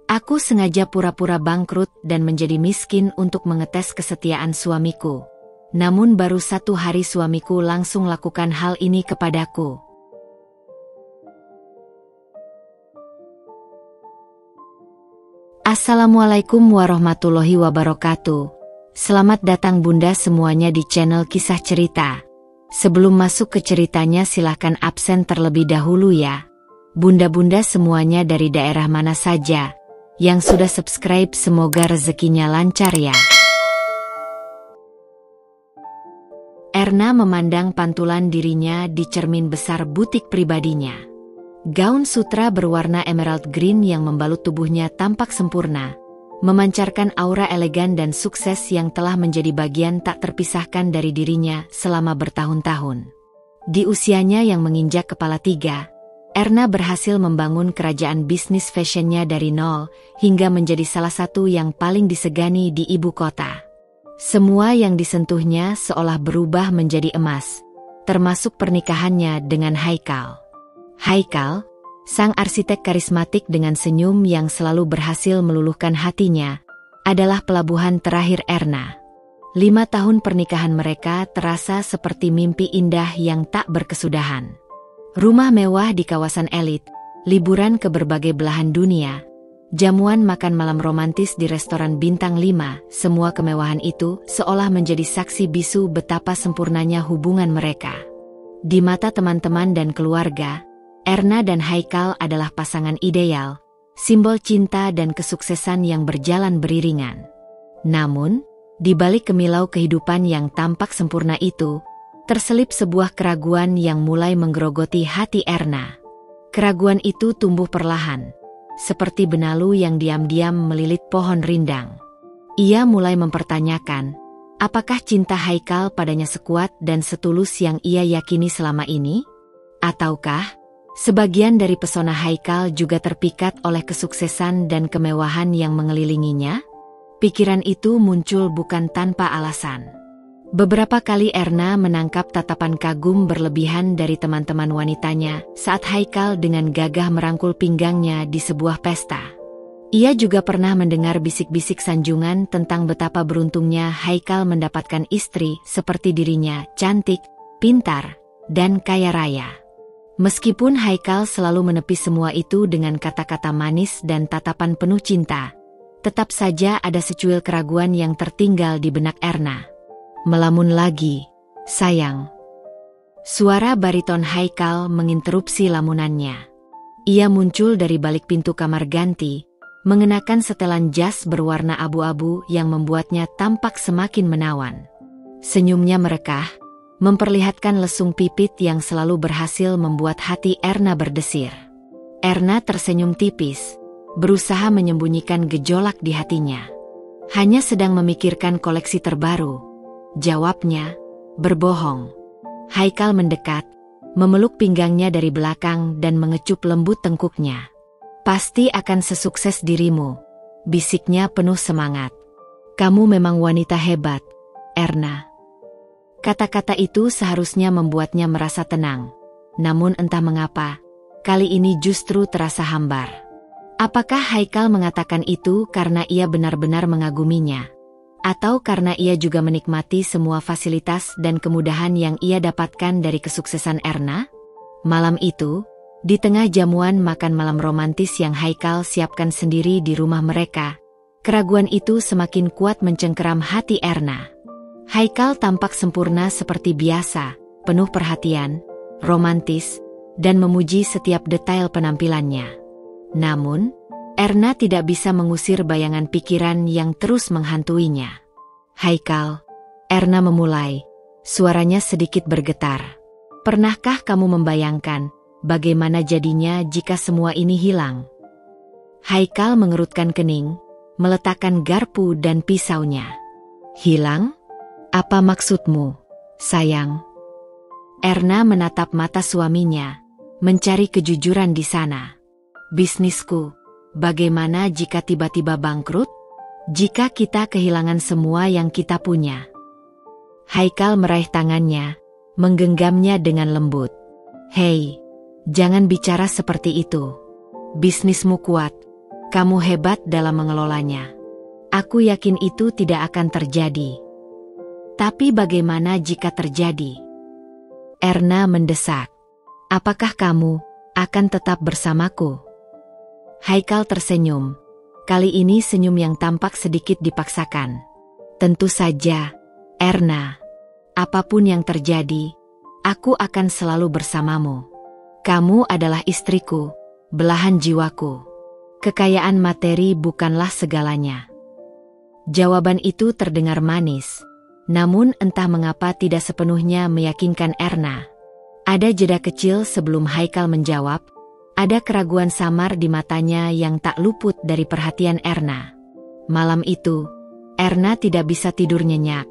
Aku sengaja pura-pura bangkrut dan menjadi miskin untuk mengetes kesetiaan suamiku. Namun baru 1 hari suamiku langsung lakukan hal ini kepadaku. Assalamualaikum warahmatullahi wabarakatuh. Selamat datang bunda semuanya di channel Kisah Cerita. Sebelum masuk ke ceritanya silahkan absen terlebih dahulu ya. Bunda-bunda semuanya dari daerah mana saja yang sudah subscribe semoga rezekinya lancar ya. Erna memandang pantulan dirinya di cermin besar butik pribadinya. Gaun sutra berwarna emerald green yang membalut tubuhnya tampak sempurna, memancarkan aura elegan dan sukses yang telah menjadi bagian tak terpisahkan dari dirinya selama bertahun-tahun. Di usianya yang menginjak kepala 3, Erna berhasil membangun kerajaan bisnis fashionnya dari nol hingga menjadi salah satu yang paling disegani di ibu kota. Semua yang disentuhnya seolah berubah menjadi emas, termasuk pernikahannya dengan Haikal. Haikal, sang arsitek karismatik dengan senyum yang selalu berhasil meluluhkan hatinya, adalah pelabuhan terakhir Erna. 5 tahun pernikahan mereka terasa seperti mimpi indah yang tak berkesudahan. Rumah mewah di kawasan elit, liburan ke berbagai belahan dunia, jamuan makan malam romantis di restoran bintang 5, semua kemewahan itu seolah menjadi saksi bisu betapa sempurnanya hubungan mereka. Di mata teman-teman dan keluarga, Erna dan Haikal adalah pasangan ideal, simbol cinta dan kesuksesan yang berjalan beriringan. Namun, di balik kemilau kehidupan yang tampak sempurna itu, terselip sebuah keraguan yang mulai menggerogoti hati Erna. Keraguan itu tumbuh perlahan, seperti benalu yang diam-diam melilit pohon rindang. Ia mulai mempertanyakan, apakah cinta Haikal padanya sekuat dan setulus yang ia yakini selama ini? Ataukah sebagian dari pesona Haikal juga terpikat oleh kesuksesan dan kemewahan yang mengelilinginya? Pikiran itu muncul bukan tanpa alasan. Beberapa kali Erna menangkap tatapan kagum berlebihan dari teman-teman wanitanya saat Haikal dengan gagah merangkul pinggangnya di sebuah pesta. Ia juga pernah mendengar bisik-bisik sanjungan tentang betapa beruntungnya Haikal mendapatkan istri seperti dirinya, cantik, pintar, dan kaya raya. Meskipun Haikal selalu menepi semua itu dengan kata-kata manis dan tatapan penuh cinta, tetap saja ada secuil keraguan yang tertinggal di benak Erna. Melamun lagi, sayang. Suara bariton Haikal menginterupsi lamunannya. Ia muncul dari balik pintu kamar ganti, mengenakan setelan jas berwarna abu-abu yang membuatnya tampak semakin menawan. Senyumnya merekah, memperlihatkan lesung pipit yang selalu berhasil membuat hati Erna berdesir. Erna tersenyum tipis, berusaha menyembunyikan gejolak di hatinya. Hanya sedang memikirkan koleksi terbaru. Jawabnya, berbohong. Haikal mendekat, memeluk pinggangnya dari belakang dan mengecup lembut tengkuknya. Pasti akan sesukses dirimu, bisiknya penuh semangat. Kamu memang wanita hebat, Erna. Kata-kata itu seharusnya membuatnya merasa tenang. Namun entah mengapa, kali ini justru terasa hambar. Apakah Haikal mengatakan itu karena ia benar-benar mengaguminya? Atau karena ia juga menikmati semua fasilitas dan kemudahan yang ia dapatkan dari kesuksesan Erna? Malam itu, di tengah jamuan makan malam romantis yang Haikal siapkan sendiri di rumah mereka, keraguan itu semakin kuat mencengkeram hati Erna. Haikal tampak sempurna seperti biasa, penuh perhatian, romantis, dan memuji setiap detail penampilannya. Namun, Erna tidak bisa mengusir bayangan pikiran yang terus menghantuinya. Haikal, Erna memulai, suaranya sedikit bergetar. Pernahkah kamu membayangkan bagaimana jadinya jika semua ini hilang? Haikal mengerutkan kening, meletakkan garpu dan pisaunya. Hilang? Apa maksudmu, sayang? Erna menatap mata suaminya, mencari kejujuran di sana. Bisnisku, bagaimana jika tiba-tiba bangkrut? Jika kita kehilangan semua yang kita punya? Haikal meraih tangannya, menggenggamnya dengan lembut. Hei, jangan bicara seperti itu. Bisnismu kuat, Kamu hebat dalam mengelolanya. Aku yakin itu tidak akan terjadi. Tapi bagaimana jika terjadi? Erna mendesak. Apakah kamu akan tetap bersamaku? Haikal tersenyum. Kali ini senyum yang tampak sedikit dipaksakan. Tentu saja, Erna. Apapun yang terjadi, aku akan selalu bersamamu. Kamu adalah istriku, belahan jiwaku. Kekayaan materi bukanlah segalanya. Jawaban itu terdengar manis, namun entah mengapa tidak sepenuhnya meyakinkan Erna. Ada jeda kecil sebelum Haikal menjawab, ada keraguan samar di matanya yang tak luput dari perhatian Erna. Malam itu, Erna tidak bisa tidur nyenyak.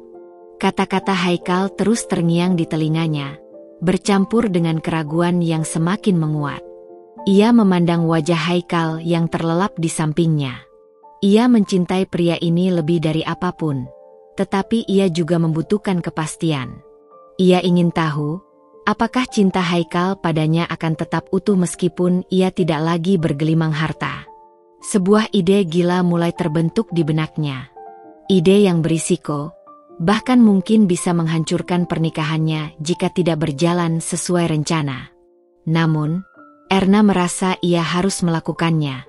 Kata-kata Haikal terus terngiang di telinganya, bercampur dengan keraguan yang semakin menguat. Ia memandang wajah Haikal yang terlelap di sampingnya. Ia mencintai pria ini lebih dari apapun, tetapi ia juga membutuhkan kepastian. Ia ingin tahu, apakah cinta Haikal padanya akan tetap utuh meskipun ia tidak lagi bergelimang harta. Sebuah ide gila mulai terbentuk di benaknya. Ide yang berisiko, bahkan mungkin bisa menghancurkan pernikahannya jika tidak berjalan sesuai rencana. Namun, Erna merasa ia harus melakukannya.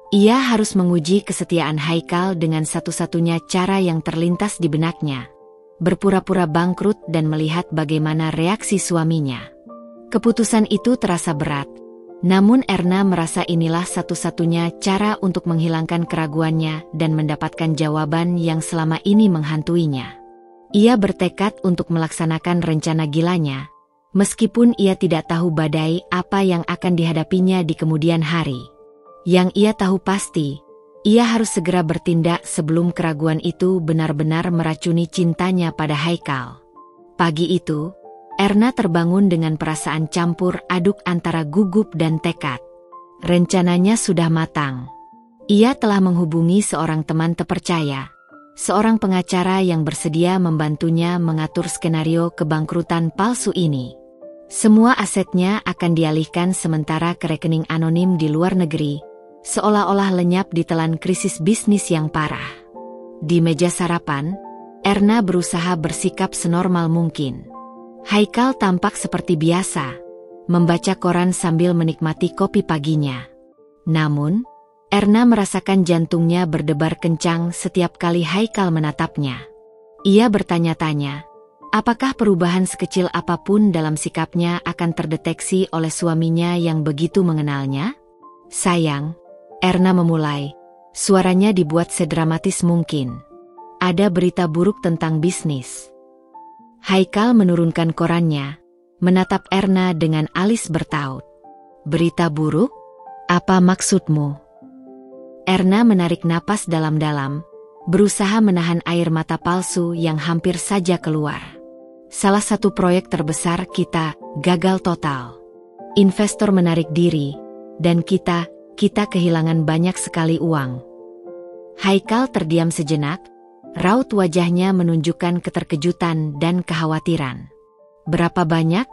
Ia harus menguji kesetiaan Haikal dengan satu-satunya cara yang terlintas di benaknya. Berpura-pura bangkrut dan melihat bagaimana reaksi suaminya. Keputusan itu terasa berat, namun Erna merasa inilah satu-satunya cara untuk menghilangkan keraguannya dan mendapatkan jawaban yang selama ini menghantuinya. Ia bertekad untuk melaksanakan rencana gilanya, meskipun ia tidak tahu badai apa yang akan dihadapinya di kemudian hari. Yang ia tahu pasti, ia harus segera bertindak sebelum keraguan itu benar-benar meracuni cintanya pada Haikal. Pagi itu, Erna terbangun dengan perasaan campur aduk antara gugup dan tekad. Rencananya sudah matang. Ia telah menghubungi seorang teman terpercaya, seorang pengacara yang bersedia membantunya mengatur skenario kebangkrutan palsu ini. Semua asetnya akan dialihkan sementara ke rekening anonim di luar negeri, seolah-olah lenyap ditelan krisis bisnis yang parah. Di meja sarapan, Erna berusaha bersikap senormal mungkin. Haikal tampak seperti biasa, membaca koran sambil menikmati kopi paginya. Namun, Erna merasakan jantungnya berdebar kencang setiap kali Haikal menatapnya. Ia bertanya-tanya, apakah perubahan sekecil apapun dalam sikapnya akan terdeteksi oleh suaminya yang begitu mengenalnya? Sayang, Erna memulai, suaranya dibuat sedramatis mungkin. Ada berita buruk tentang bisnis. Haikal menurunkan korannya, menatap Erna dengan alis bertaut. Berita buruk? Apa maksudmu? Erna menarik napas dalam-dalam, berusaha menahan air mata palsu yang hampir saja keluar. Salah satu proyek terbesar kita gagal total. Investor menarik diri, dan kita kehilangan banyak sekali uang. Haikal terdiam sejenak, raut wajahnya menunjukkan keterkejutan dan kekhawatiran. Berapa banyak?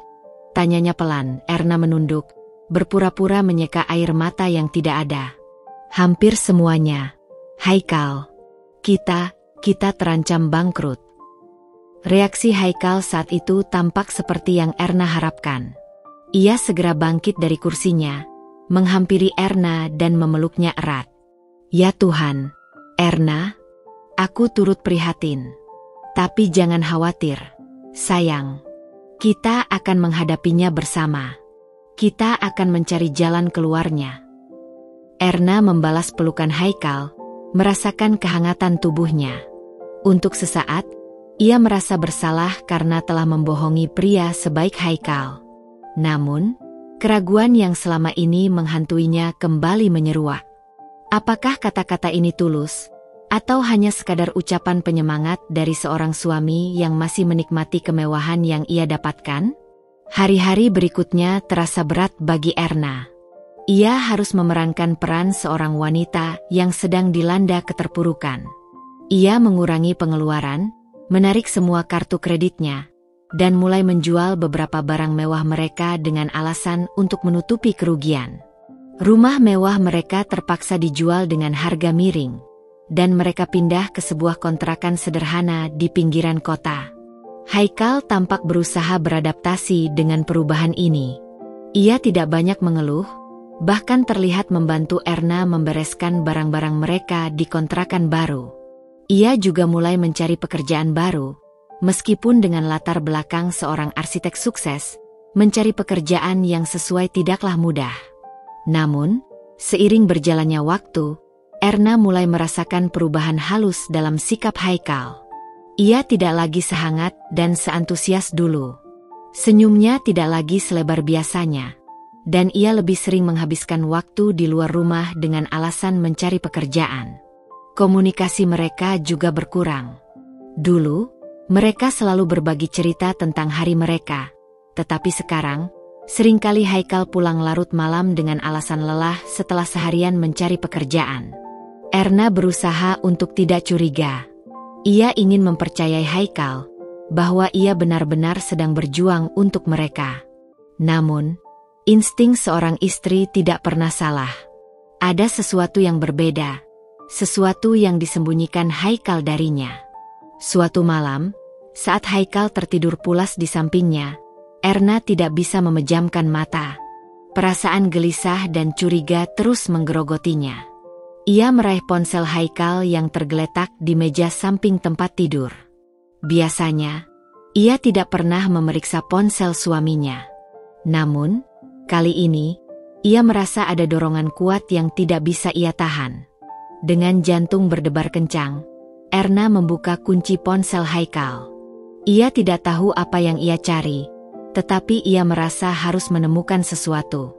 Tanyanya pelan. Erna menunduk, berpura-pura menyeka air mata yang tidak ada. Hampir semuanya. Haikal, kita terancam bangkrut. Reaksi Haikal saat itu tampak seperti yang Erna harapkan. Ia segera bangkit dari kursinya, menghampiri Erna dan memeluknya erat. Ya Tuhan, Erna, aku turut prihatin. Tapi jangan khawatir, sayang. Kita akan menghadapinya bersama. Kita akan mencari jalan keluarnya. Erna membalas pelukan Haikal, merasakan kehangatan tubuhnya. Untuk sesaat, ia merasa bersalah karena telah membohongi pria sebaik Haikal. Namun, keraguan yang selama ini menghantuinya kembali menyeruak. Apakah kata-kata ini tulus, atau hanya sekadar ucapan penyemangat dari seorang suami yang masih menikmati kemewahan yang ia dapatkan? Hari-hari berikutnya terasa berat bagi Erna. Ia harus memerankan peran seorang wanita yang sedang dilanda keterpurukan. Ia mengurangi pengeluaran, menarik semua kartu kreditnya, dan mulai menjual beberapa barang mewah mereka dengan alasan untuk menutupi kerugian. Rumah mewah mereka terpaksa dijual dengan harga miring, dan mereka pindah ke sebuah kontrakan sederhana di pinggiran kota. Haikal tampak berusaha beradaptasi dengan perubahan ini. Ia tidak banyak mengeluh, bahkan terlihat membantu Erna membereskan barang-barang mereka di kontrakan baru. Ia juga mulai mencari pekerjaan baru, meskipun dengan latar belakang seorang arsitek sukses, mencari pekerjaan yang sesuai tidaklah mudah. Namun, seiring berjalannya waktu, Erna mulai merasakan perubahan halus dalam sikap Haikal. Ia tidak lagi sehangat dan seantusias dulu. Senyumnya tidak lagi selebar biasanya, dan ia lebih sering menghabiskan waktu di luar rumah dengan alasan mencari pekerjaan. Komunikasi mereka juga berkurang. Dulu, mereka selalu berbagi cerita tentang hari mereka, tetapi sekarang, seringkali Haikal pulang larut malam dengan alasan lelah setelah seharian mencari pekerjaan. Erna berusaha untuk tidak curiga. Ia ingin mempercayai Haikal bahwa ia benar-benar sedang berjuang untuk mereka. Namun, insting seorang istri tidak pernah salah. Ada sesuatu yang berbeda, sesuatu yang disembunyikan Haikal darinya. Suatu malam, saat Haikal tertidur pulas di sampingnya, Erna tidak bisa memejamkan mata. Perasaan gelisah dan curiga terus menggerogotinya. Ia meraih ponsel Haikal yang tergeletak di meja samping tempat tidur. Biasanya, ia tidak pernah memeriksa ponsel suaminya. Namun, kali ini, ia merasa ada dorongan kuat yang tidak bisa ia tahan. Dengan jantung berdebar kencang, Erna membuka kunci ponsel Haikal. Ia tidak tahu apa yang ia cari, tetapi ia merasa harus menemukan sesuatu.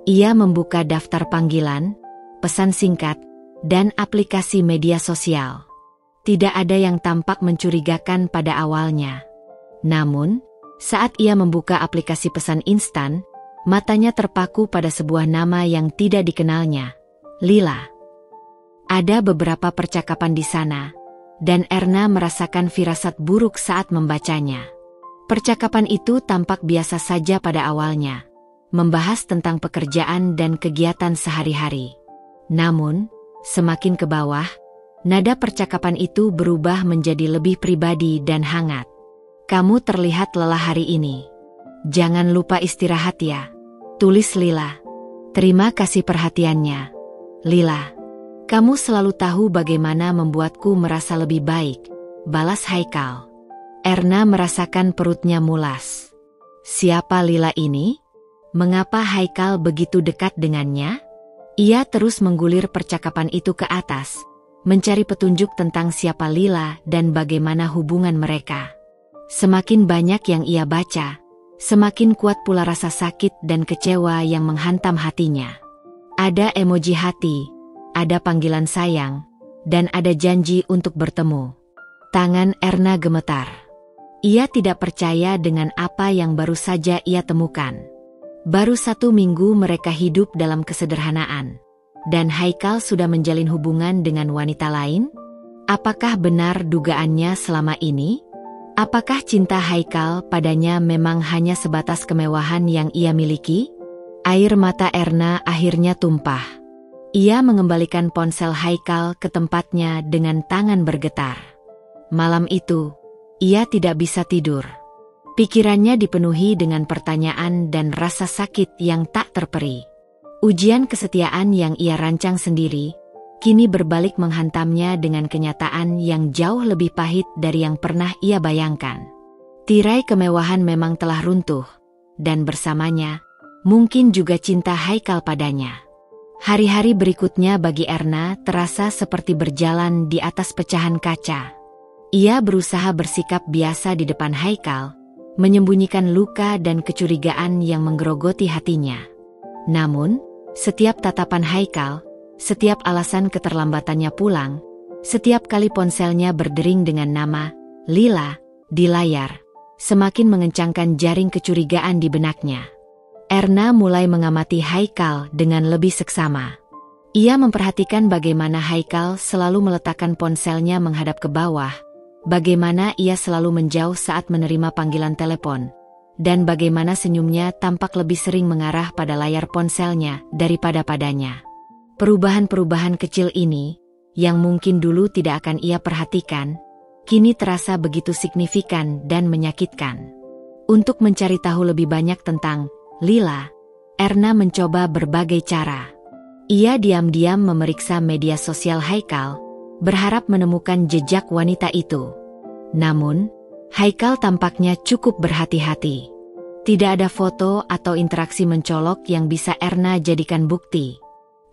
Ia membuka daftar panggilan, pesan singkat, dan aplikasi media sosial. Tidak ada yang tampak mencurigakan pada awalnya. Namun, saat ia membuka aplikasi pesan instan, matanya terpaku pada sebuah nama yang tidak dikenalnya, Lila. Ada beberapa percakapan di sana, dan Erna merasakan firasat buruk saat membacanya. Percakapan itu tampak biasa saja pada awalnya, membahas tentang pekerjaan dan kegiatan sehari-hari. Namun, semakin ke bawah, nada percakapan itu berubah menjadi lebih pribadi dan hangat. "Kamu terlihat lelah hari ini. Jangan lupa istirahat ya," tulis Lila. "Terima kasih perhatiannya, Lila. Kamu selalu tahu bagaimana membuatku merasa lebih baik," balas Haikal. Erna merasakan perutnya mulas. Siapa Lila ini? Mengapa Haikal begitu dekat dengannya? Ia terus menggulir percakapan itu ke atas, mencari petunjuk tentang siapa Lila dan bagaimana hubungan mereka. Semakin banyak yang ia baca, semakin kuat pula rasa sakit dan kecewa yang menghantam hatinya. Ada emoji hati, ada panggilan sayang, dan ada janji untuk bertemu. Tangan Erna gemetar. Ia tidak percaya dengan apa yang baru saja ia temukan. Baru 1 minggu mereka hidup dalam kesederhanaan, dan Haikal sudah menjalin hubungan dengan wanita lain? Apakah benar dugaannya selama ini? Apakah cinta Haikal padanya memang hanya sebatas kemewahan yang ia miliki? Air mata Erna akhirnya tumpah. Ia mengembalikan ponsel Haikal ke tempatnya dengan tangan bergetar. Malam itu, ia tidak bisa tidur. Pikirannya dipenuhi dengan pertanyaan dan rasa sakit yang tak terperi. Ujian kesetiaan yang ia rancang sendiri, kini berbalik menghantamnya dengan kenyataan yang jauh lebih pahit dari yang pernah ia bayangkan. Tirai kemewahan memang telah runtuh, dan bersamanya, mungkin juga cinta Haikal padanya. Hari-hari berikutnya bagi Erna terasa seperti berjalan di atas pecahan kaca. Ia berusaha bersikap biasa di depan Haikal, menyembunyikan luka dan kecurigaan yang menggerogoti hatinya. Namun, setiap tatapan Haikal, setiap alasan keterlambatannya pulang, setiap kali ponselnya berdering dengan nama Lila di layar, semakin mengencangkan jaring kecurigaan di benaknya. Erna mulai mengamati Haikal dengan lebih seksama. Ia memperhatikan bagaimana Haikal selalu meletakkan ponselnya menghadap ke bawah, bagaimana ia selalu menjauh saat menerima panggilan telepon, dan bagaimana senyumnya tampak lebih sering mengarah pada layar ponselnya daripada padanya. Perubahan-perubahan kecil ini, yang mungkin dulu tidak akan ia perhatikan, kini terasa begitu signifikan dan menyakitkan. Untuk mencari tahu lebih banyak tentang Lila, Erna mencoba berbagai cara. Ia diam-diam memeriksa media sosial Haikal, berharap menemukan jejak wanita itu. Namun, Haikal tampaknya cukup berhati-hati. Tidak ada foto atau interaksi mencolok yang bisa Erna jadikan bukti.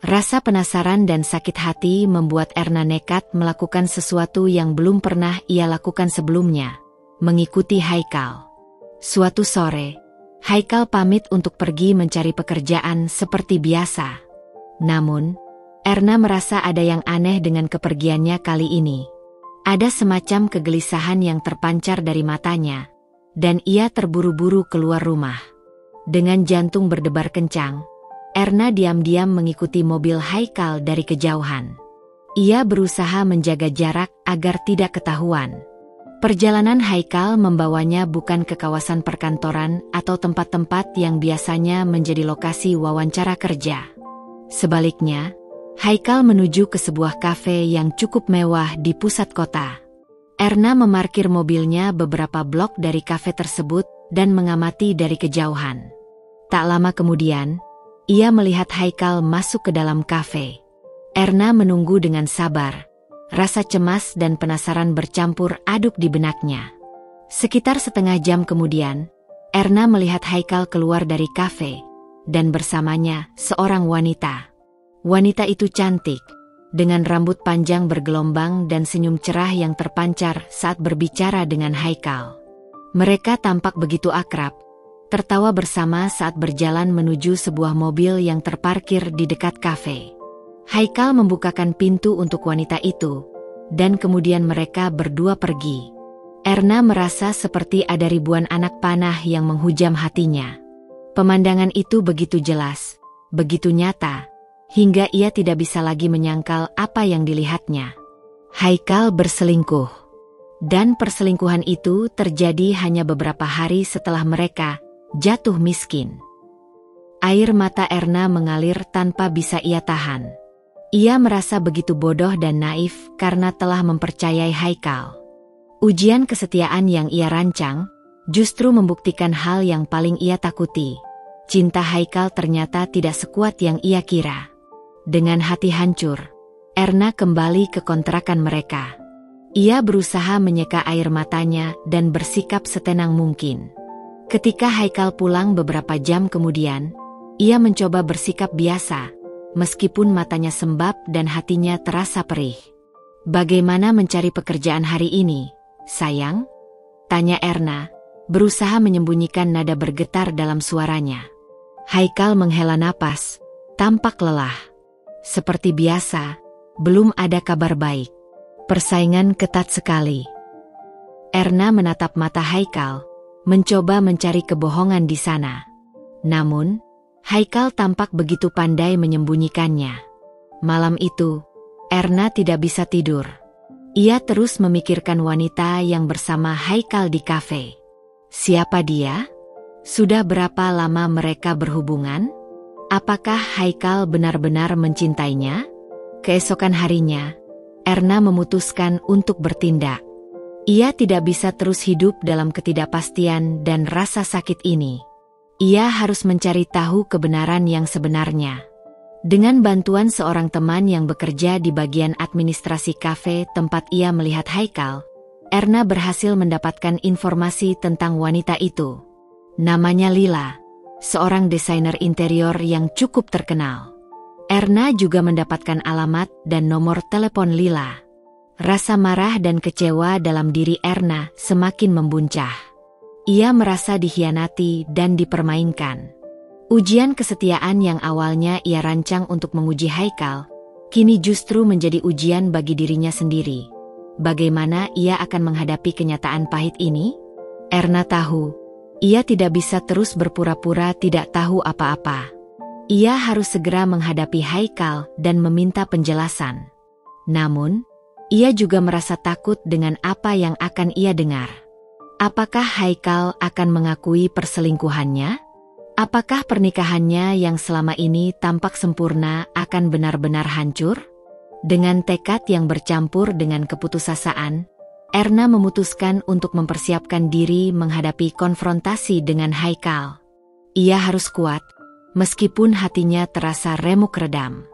Rasa penasaran dan sakit hati membuat Erna nekat melakukan sesuatu yang belum pernah ia lakukan sebelumnya, mengikuti Haikal. Suatu sore, Haikal pamit untuk pergi mencari pekerjaan seperti biasa. Namun, Erna merasa ada yang aneh dengan kepergiannya kali ini. Ada semacam kegelisahan yang terpancar dari matanya, dan ia terburu-buru keluar rumah. Dengan jantung berdebar kencang, Erna diam-diam mengikuti mobil Haikal dari kejauhan. Ia berusaha menjaga jarak agar tidak ketahuan. Perjalanan Haikal membawanya bukan ke kawasan perkantoran atau tempat-tempat yang biasanya menjadi lokasi wawancara kerja. Sebaliknya, Haikal menuju ke sebuah kafe yang cukup mewah di pusat kota. Erna memarkir mobilnya beberapa blok dari kafe tersebut dan mengamati dari kejauhan. Tak lama kemudian, ia melihat Haikal masuk ke dalam kafe. Erna menunggu dengan sabar. Rasa cemas dan penasaran bercampur aduk di benaknya. Sekitar setengah jam kemudian, Erna melihat Haikal keluar dari kafe, dan bersamanya seorang wanita. Wanita itu cantik, dengan rambut panjang bergelombang dan senyum cerah yang terpancar saat berbicara dengan Haikal. Mereka tampak begitu akrab, tertawa bersama saat berjalan menuju sebuah mobil yang terparkir di dekat kafe. Haikal membukakan pintu untuk wanita itu, dan kemudian mereka berdua pergi. Erna merasa seperti ada ribuan anak panah yang menghujam hatinya. Pemandangan itu begitu jelas, begitu nyata, hingga ia tidak bisa lagi menyangkal apa yang dilihatnya. Haikal berselingkuh. Dan perselingkuhan itu terjadi hanya beberapa hari setelah mereka jatuh miskin. Air mata Erna mengalir tanpa bisa ia tahan. Ia merasa begitu bodoh dan naif karena telah mempercayai Haikal. Ujian kesetiaan yang ia rancang justru membuktikan hal yang paling ia takuti. Cinta Haikal ternyata tidak sekuat yang ia kira. Dengan hati hancur, Erna kembali ke kontrakan mereka. Ia berusaha menyeka air matanya dan bersikap setenang mungkin. Ketika Haikal pulang beberapa jam kemudian, ia mencoba bersikap biasa, meskipun matanya sembab dan hatinya terasa perih. "Bagaimana mencari pekerjaan hari ini, sayang?" tanya Erna, berusaha menyembunyikan nada bergetar dalam suaranya. Haikal menghela napas, tampak lelah. Seperti biasa, belum ada kabar baik. Persaingan ketat sekali. Erna menatap mata Haikal, mencoba mencari kebohongan di sana. Namun, Haikal tampak begitu pandai menyembunyikannya. Malam itu, Erna tidak bisa tidur. Ia terus memikirkan wanita yang bersama Haikal di kafe. Siapa dia? Sudah berapa lama mereka berhubungan? Apakah Haikal benar-benar mencintainya? Keesokan harinya, Erna memutuskan untuk bertindak. Ia tidak bisa terus hidup dalam ketidakpastian dan rasa sakit ini. Ia harus mencari tahu kebenaran yang sebenarnya. Dengan bantuan seorang teman yang bekerja di bagian administrasi kafe tempat ia melihat Haikal, Erna berhasil mendapatkan informasi tentang wanita itu. Namanya Lila, seorang desainer interior yang cukup terkenal. Erna juga mendapatkan alamat dan nomor telepon Lila. Rasa marah dan kecewa dalam diri Erna semakin membuncah. Ia merasa dikhianati dan dipermainkan. Ujian kesetiaan yang awalnya ia rancang untuk menguji Haikal, kini justru menjadi ujian bagi dirinya sendiri. Bagaimana ia akan menghadapi kenyataan pahit ini? Erna tahu, ia tidak bisa terus berpura-pura tidak tahu apa-apa. Ia harus segera menghadapi Haikal dan meminta penjelasan. Namun, ia juga merasa takut dengan apa yang akan ia dengar. Apakah Haikal akan mengakui perselingkuhannya? Apakah pernikahannya yang selama ini tampak sempurna akan benar-benar hancur? Dengan tekad yang bercampur dengan keputusasaan, Erna memutuskan untuk mempersiapkan diri menghadapi konfrontasi dengan Haikal. Ia harus kuat, meskipun hatinya terasa remuk redam.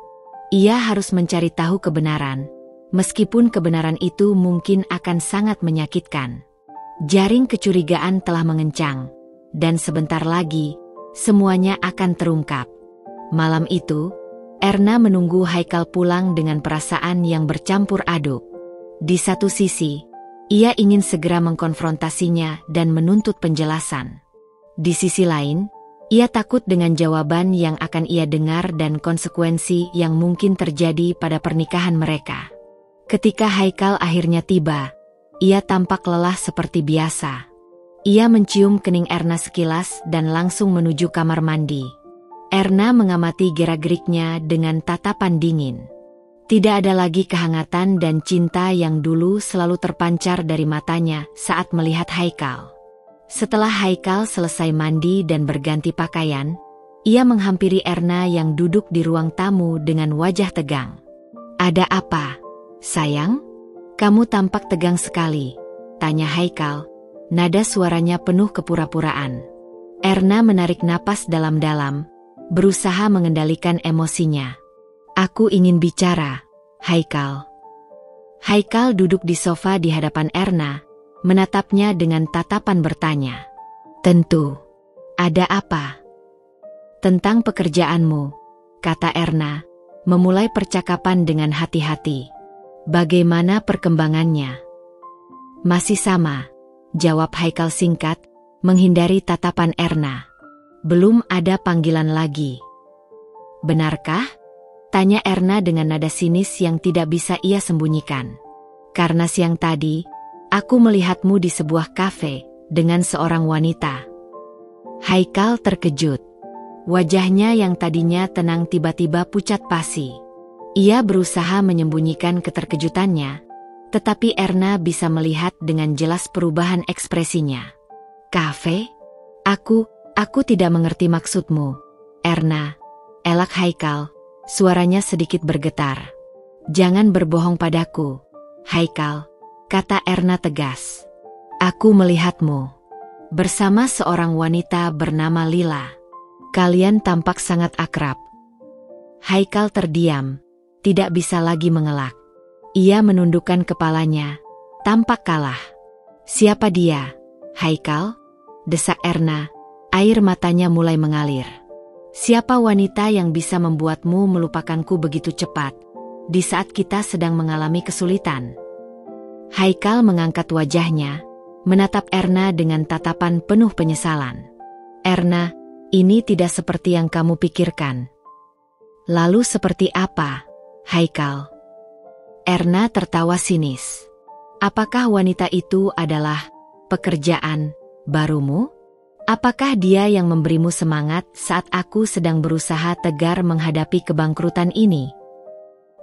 Ia harus mencari tahu kebenaran, meskipun kebenaran itu mungkin akan sangat menyakitkan. Jaring kecurigaan telah mengencang, dan sebentar lagi, semuanya akan terungkap. Malam itu, Erna menunggu Haikal pulang dengan perasaan yang bercampur aduk. Di satu sisi, ia ingin segera mengkonfrontasinya dan menuntut penjelasan. Di sisi lain, ia takut dengan jawaban yang akan ia dengar dan konsekuensi yang mungkin terjadi pada pernikahan mereka. Ketika Haikal akhirnya tiba, ia tampak lelah seperti biasa. Ia mencium kening Erna sekilas dan langsung menuju kamar mandi. Erna mengamati gerak-geriknya dengan tatapan dingin. Tidak ada lagi kehangatan dan cinta yang dulu selalu terpancar dari matanya saat melihat Haikal. Setelah Haikal selesai mandi dan berganti pakaian, ia menghampiri Erna yang duduk di ruang tamu dengan wajah tegang. "Ada apa, sayang? Kamu tampak tegang sekali," tanya Haikal, nada suaranya penuh kepura-puraan. Erna menarik napas dalam-dalam, berusaha mengendalikan emosinya. "Aku ingin bicara, Haikal." Haikal duduk di sofa di hadapan Erna, menatapnya dengan tatapan bertanya. "Tentu. Ada apa?" "Tentang pekerjaanmu," kata Erna, memulai percakapan dengan hati-hati. "Bagaimana perkembangannya?" "Masih sama," jawab Haikal singkat, menghindari tatapan Erna. "Belum ada panggilan lagi." "Benarkah?" tanya Erna dengan nada sinis yang tidak bisa ia sembunyikan. "Karena siang tadi, aku melihatmu di sebuah kafe dengan seorang wanita." Haikal terkejut. Wajahnya yang tadinya tenang tiba-tiba pucat pasi. Ia berusaha menyembunyikan keterkejutannya, tetapi Erna bisa melihat dengan jelas perubahan ekspresinya. "Kafe? Aku tidak mengerti maksudmu, Erna," elak Haikal, suaranya sedikit bergetar. "Jangan berbohong padaku, Haikal," kata Erna tegas. "Aku melihatmu bersama seorang wanita bernama Lila. Kalian tampak sangat akrab." Haikal terdiam, tidak bisa lagi mengelak. Ia menundukkan kepalanya, tampak kalah. "Siapa dia, Haikal?" desak Erna, air matanya mulai mengalir. "Siapa wanita yang bisa membuatmu melupakanku begitu cepat, di saat kita sedang mengalami kesulitan?" Haikal mengangkat wajahnya, menatap Erna dengan tatapan penuh penyesalan. "Erna, ini tidak seperti yang kamu pikirkan." "Lalu seperti apa, Haikal?" Erna tertawa sinis. "Apakah wanita itu adalah pekerjaan barumu? Apakah dia yang memberimu semangat saat aku sedang berusaha tegar menghadapi kebangkrutan ini?"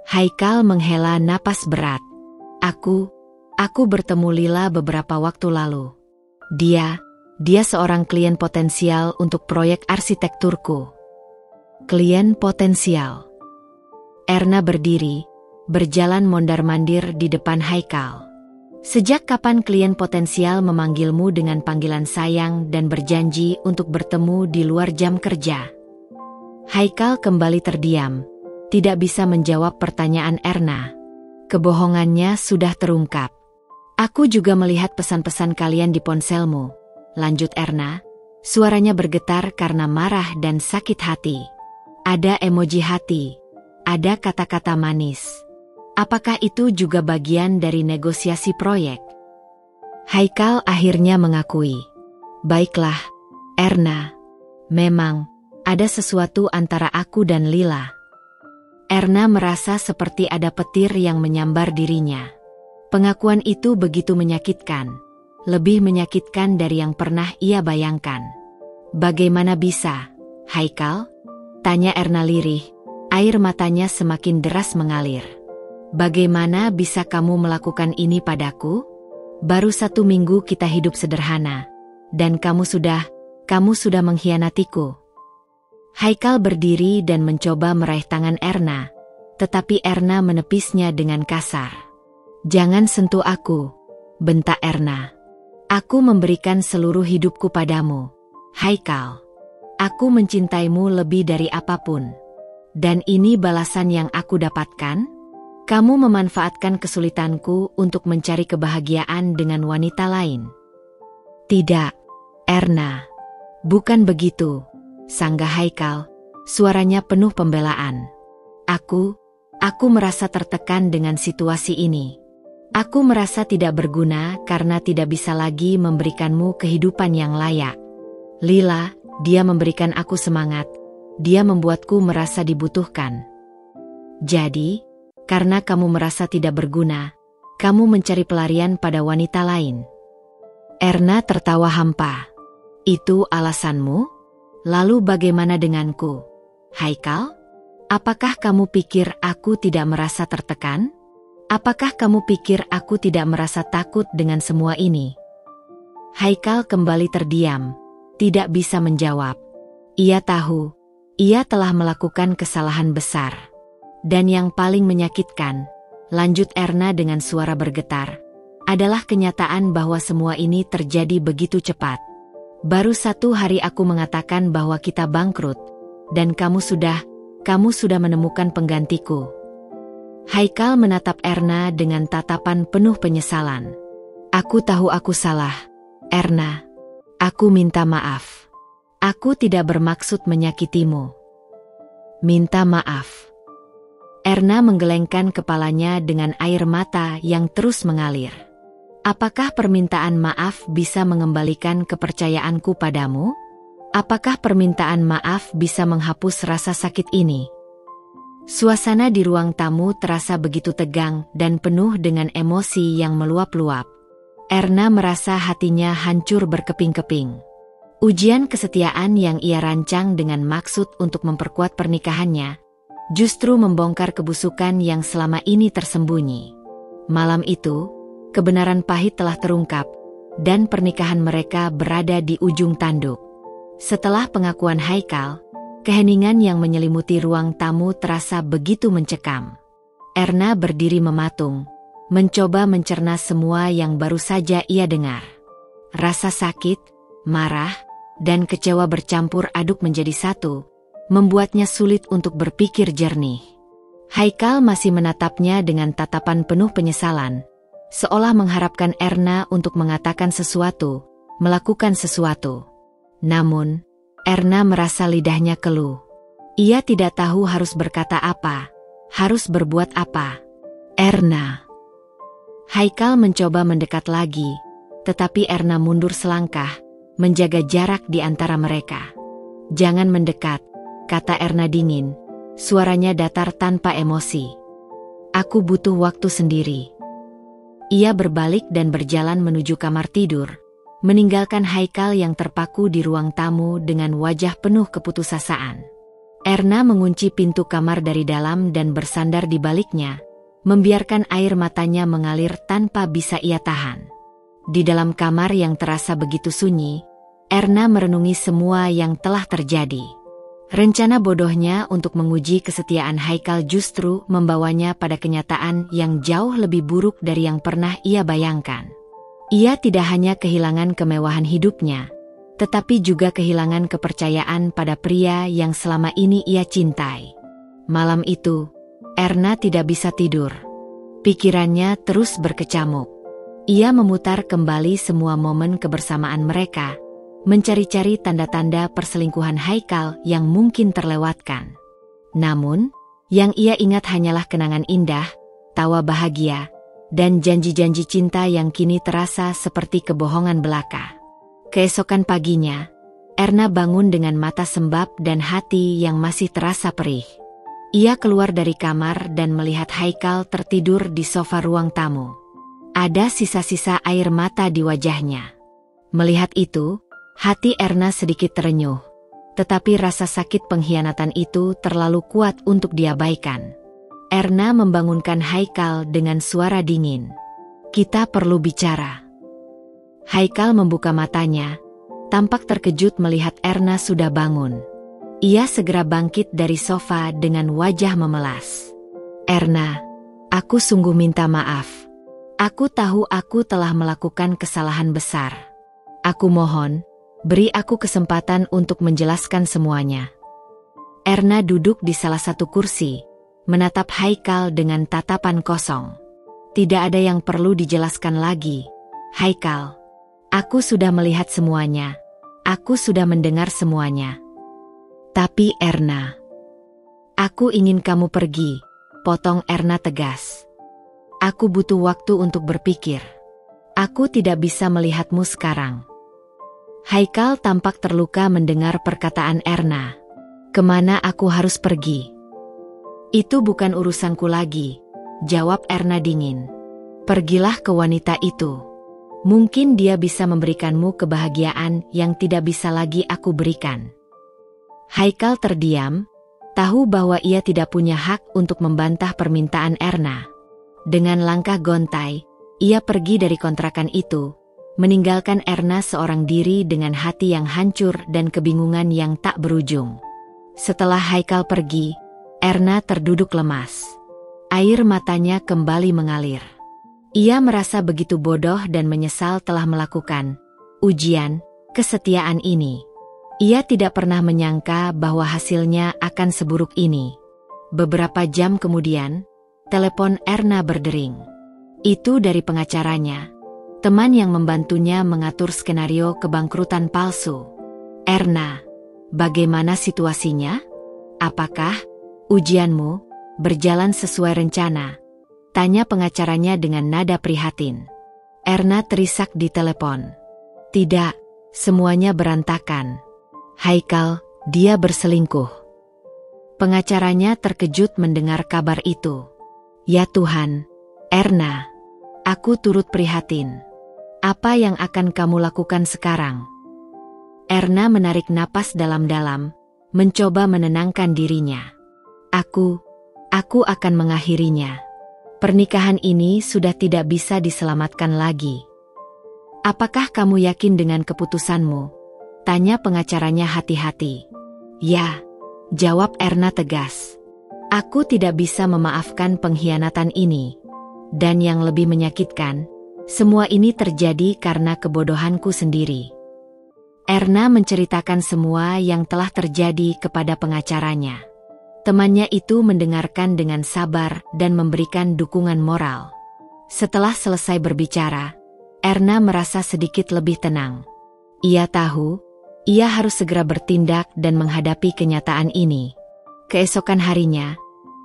Haikal menghela napas berat. Aku bertemu Lila beberapa waktu lalu. Dia seorang klien potensial untuk proyek arsitekturku." "Klien potensial?" Erna berdiri, berjalan mondar-mandir di depan Haikal. "Sejak kapan klien potensial memanggilmu dengan panggilan sayang dan berjanji untuk bertemu di luar jam kerja?" Haikal kembali terdiam, tidak bisa menjawab pertanyaan Erna. Kebohongannya sudah terungkap. "Aku juga melihat pesan-pesan kalian di ponselmu," lanjut Erna, suaranya bergetar karena marah dan sakit hati. "Ada emoji hati, ada kata-kata manis. Apakah itu juga bagian dari negosiasi proyek?" Haikal akhirnya mengakui. "Baiklah, Erna. Memang, ada sesuatu antara aku dan Lila." Erna merasa seperti ada petir yang menyambar dirinya. Pengakuan itu begitu menyakitkan, lebih menyakitkan dari yang pernah ia bayangkan. "Bagaimana bisa, Haikal?" tanya Erna lirih, air matanya semakin deras mengalir. "Bagaimana bisa kamu melakukan ini padaku? Baru 1 minggu kita hidup sederhana. Dan kamu sudah mengkhianatiku. Haikal berdiri dan mencoba meraih tangan Erna. Tetapi Erna menepisnya dengan kasar. Jangan sentuh aku, bentak Erna. Aku memberikan seluruh hidupku padamu, Haikal. Aku mencintaimu lebih dari apapun. Dan ini balasan yang aku dapatkan? Kamu memanfaatkan kesulitanku untuk mencari kebahagiaan dengan wanita lain. Tidak, Erna. Bukan begitu, sanggah Haikal. Suaranya penuh pembelaan. Aku merasa tertekan dengan situasi ini. Aku merasa tidak berguna karena tidak bisa lagi memberikanmu kehidupan yang layak. Lila, dia memberikan aku semangat. Dia membuatku merasa dibutuhkan. Jadi, karena kamu merasa tidak berguna, kamu mencari pelarian pada wanita lain. Erna tertawa hampa. Itu alasanmu? Lalu bagaimana denganku? Haikal? Apakah kamu pikir aku tidak merasa tertekan? Apakah kamu pikir aku tidak merasa takut dengan semua ini? Haikal kembali terdiam, tidak bisa menjawab. Ia tahu, ia telah melakukan kesalahan besar. Dan yang paling menyakitkan, lanjut Erna dengan suara bergetar, adalah kenyataan bahwa semua ini terjadi begitu cepat. Baru 1 hari aku mengatakan bahwa kita bangkrut, dan kamu sudah menemukan penggantiku. Haikal menatap Erna dengan tatapan penuh penyesalan. Aku tahu aku salah, Erna. Aku minta maaf. Aku tidak bermaksud menyakitimu. Minta maaf. Erna menggelengkan kepalanya dengan air mata yang terus mengalir. Apakah permintaan maaf bisa mengembalikan kepercayaanku padamu? Apakah permintaan maaf bisa menghapus rasa sakit ini? Suasana di ruang tamu terasa begitu tegang dan penuh dengan emosi yang meluap-luap. Erna merasa hatinya hancur berkeping-keping. Ujian kesetiaan yang ia rancang dengan maksud untuk memperkuat pernikahannya, justru membongkar kebusukan yang selama ini tersembunyi. Malam itu, kebenaran pahit telah terungkap, dan pernikahan mereka berada di ujung tanduk. Setelah pengakuan Haikal, keheningan yang menyelimuti ruang tamu terasa begitu mencekam. Erna berdiri mematung, mencoba mencerna semua yang baru saja ia dengar. Rasa sakit, marah, dan kecewa bercampur aduk menjadi satu, membuatnya sulit untuk berpikir jernih. Haikal masih menatapnya dengan tatapan penuh penyesalan, seolah mengharapkan Erna untuk mengatakan sesuatu, melakukan sesuatu. Namun, Erna merasa lidahnya keluh. Ia tidak tahu harus berkata apa, harus berbuat apa. Erna. Haikal mencoba mendekat lagi, tetapi Erna mundur selangkah, menjaga jarak di antara mereka. Jangan mendekat, kata Erna dingin, suaranya datar tanpa emosi. Aku butuh waktu sendiri. Ia berbalik dan berjalan menuju kamar tidur, meninggalkan Haikal yang terpaku di ruang tamu dengan wajah penuh keputusasaan. Erna mengunci pintu kamar dari dalam dan bersandar di baliknya, membiarkan air matanya mengalir tanpa bisa ia tahan. Di dalam kamar yang terasa begitu sunyi, Erna merenungi semua yang telah terjadi. Rencana bodohnya untuk menguji kesetiaan Haikal justru membawanya pada kenyataan yang jauh lebih buruk dari yang pernah ia bayangkan. Ia tidak hanya kehilangan kemewahan hidupnya, tetapi juga kehilangan kepercayaan pada pria yang selama ini ia cintai. Malam itu, Erna tidak bisa tidur. Pikirannya terus berkecamuk. Ia memutar kembali semua momen kebersamaan mereka, mencari-cari tanda-tanda perselingkuhan Haikal yang mungkin terlewatkan. Namun, yang ia ingat hanyalah kenangan indah, tawa bahagia, dan janji-janji cinta yang kini terasa seperti kebohongan belaka. Keesokan paginya, Erna bangun dengan mata sembab dan hati yang masih terasa perih. Ia keluar dari kamar dan melihat Haikal tertidur di sofa ruang tamu. Ada sisa-sisa air mata di wajahnya. Melihat itu, hati Erna sedikit terenyuh, tetapi rasa sakit pengkhianatan itu terlalu kuat untuk diabaikan. Erna membangunkan Haikal dengan suara dingin. Kita perlu bicara. Haikal membuka matanya, tampak terkejut melihat Erna sudah bangun. Ia segera bangkit dari sofa dengan wajah memelas. Erna, aku sungguh minta maaf. Aku tahu aku telah melakukan kesalahan besar. Aku mohon, beri aku kesempatan untuk menjelaskan semuanya. Erna duduk di salah satu kursi, menatap Haikal dengan tatapan kosong. Tidak ada yang perlu dijelaskan lagi, Haikal. Aku sudah melihat semuanya. Aku sudah mendengar semuanya. Tapi Erna, aku ingin kamu pergi, potong Erna tegas. Aku butuh waktu untuk berpikir. Aku tidak bisa melihatmu sekarang. Haikal tampak terluka mendengar perkataan Erna. Kemana aku harus pergi? Itu bukan urusanku lagi, jawab Erna dingin. Pergilah ke wanita itu. Mungkin dia bisa memberikanmu kebahagiaan yang tidak bisa lagi aku berikan. Haikal terdiam, tahu bahwa ia tidak punya hak untuk membantah permintaan Erna. Dengan langkah gontai, ia pergi dari kontrakan itu, meninggalkan Erna seorang diri dengan hati yang hancur dan kebingungan yang tak berujung. Setelah Haikal pergi, Erna terduduk lemas. Air matanya kembali mengalir. Ia merasa begitu bodoh dan menyesal telah melakukan ujian kesetiaan ini. Ia tidak pernah menyangka bahwa hasilnya akan seburuk ini. Beberapa jam kemudian, telepon Erna berdering. Itu dari pengacaranya, teman yang membantunya mengatur skenario kebangkrutan palsu. Erna, bagaimana situasinya? Apakah ujianmu berjalan sesuai rencana? Tanya pengacaranya dengan nada prihatin. Erna terisak di telepon. Tidak, semuanya berantakan. Haikal, dia berselingkuh. Pengacaranya terkejut mendengar kabar itu. Ya Tuhan, Erna, aku turut prihatin. Apa yang akan kamu lakukan sekarang? Erna menarik napas dalam-dalam, mencoba menenangkan dirinya. Aku akan mengakhirinya. Pernikahan ini sudah tidak bisa diselamatkan lagi. Apakah kamu yakin dengan keputusanmu? Tanya pengacaranya hati-hati. Ya, jawab Erna tegas. Aku tidak bisa memaafkan pengkhianatan ini. Dan yang lebih menyakitkan, semua ini terjadi karena kebodohanku sendiri. Erna menceritakan semua yang telah terjadi kepada pengacaranya. Temannya itu mendengarkan dengan sabar dan memberikan dukungan moral. Setelah selesai berbicara, Erna merasa sedikit lebih tenang. Ia tahu, ia harus segera bertindak dan menghadapi kenyataan ini. Keesokan harinya,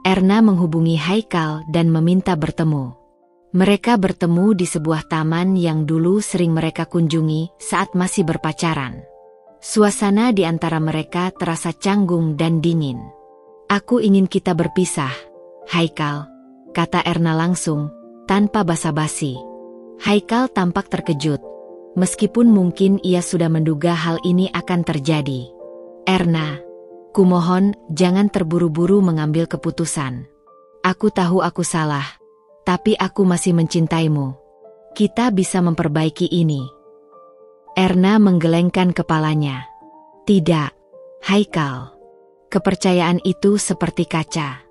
Erna menghubungi Haikal dan meminta bertemu. Mereka bertemu di sebuah taman yang dulu sering mereka kunjungi saat masih berpacaran. Suasana di antara mereka terasa canggung dan dingin. Aku ingin kita berpisah, Haikal, kata Erna langsung, tanpa basa-basi. Haikal tampak terkejut, meskipun mungkin ia sudah menduga hal ini akan terjadi. Erna, kumohon jangan terburu-buru mengambil keputusan. Aku tahu aku salah, tapi aku masih mencintaimu. Kita bisa memperbaiki ini. Erna menggelengkan kepalanya. Tidak, Haikal. Kepercayaan itu seperti kaca.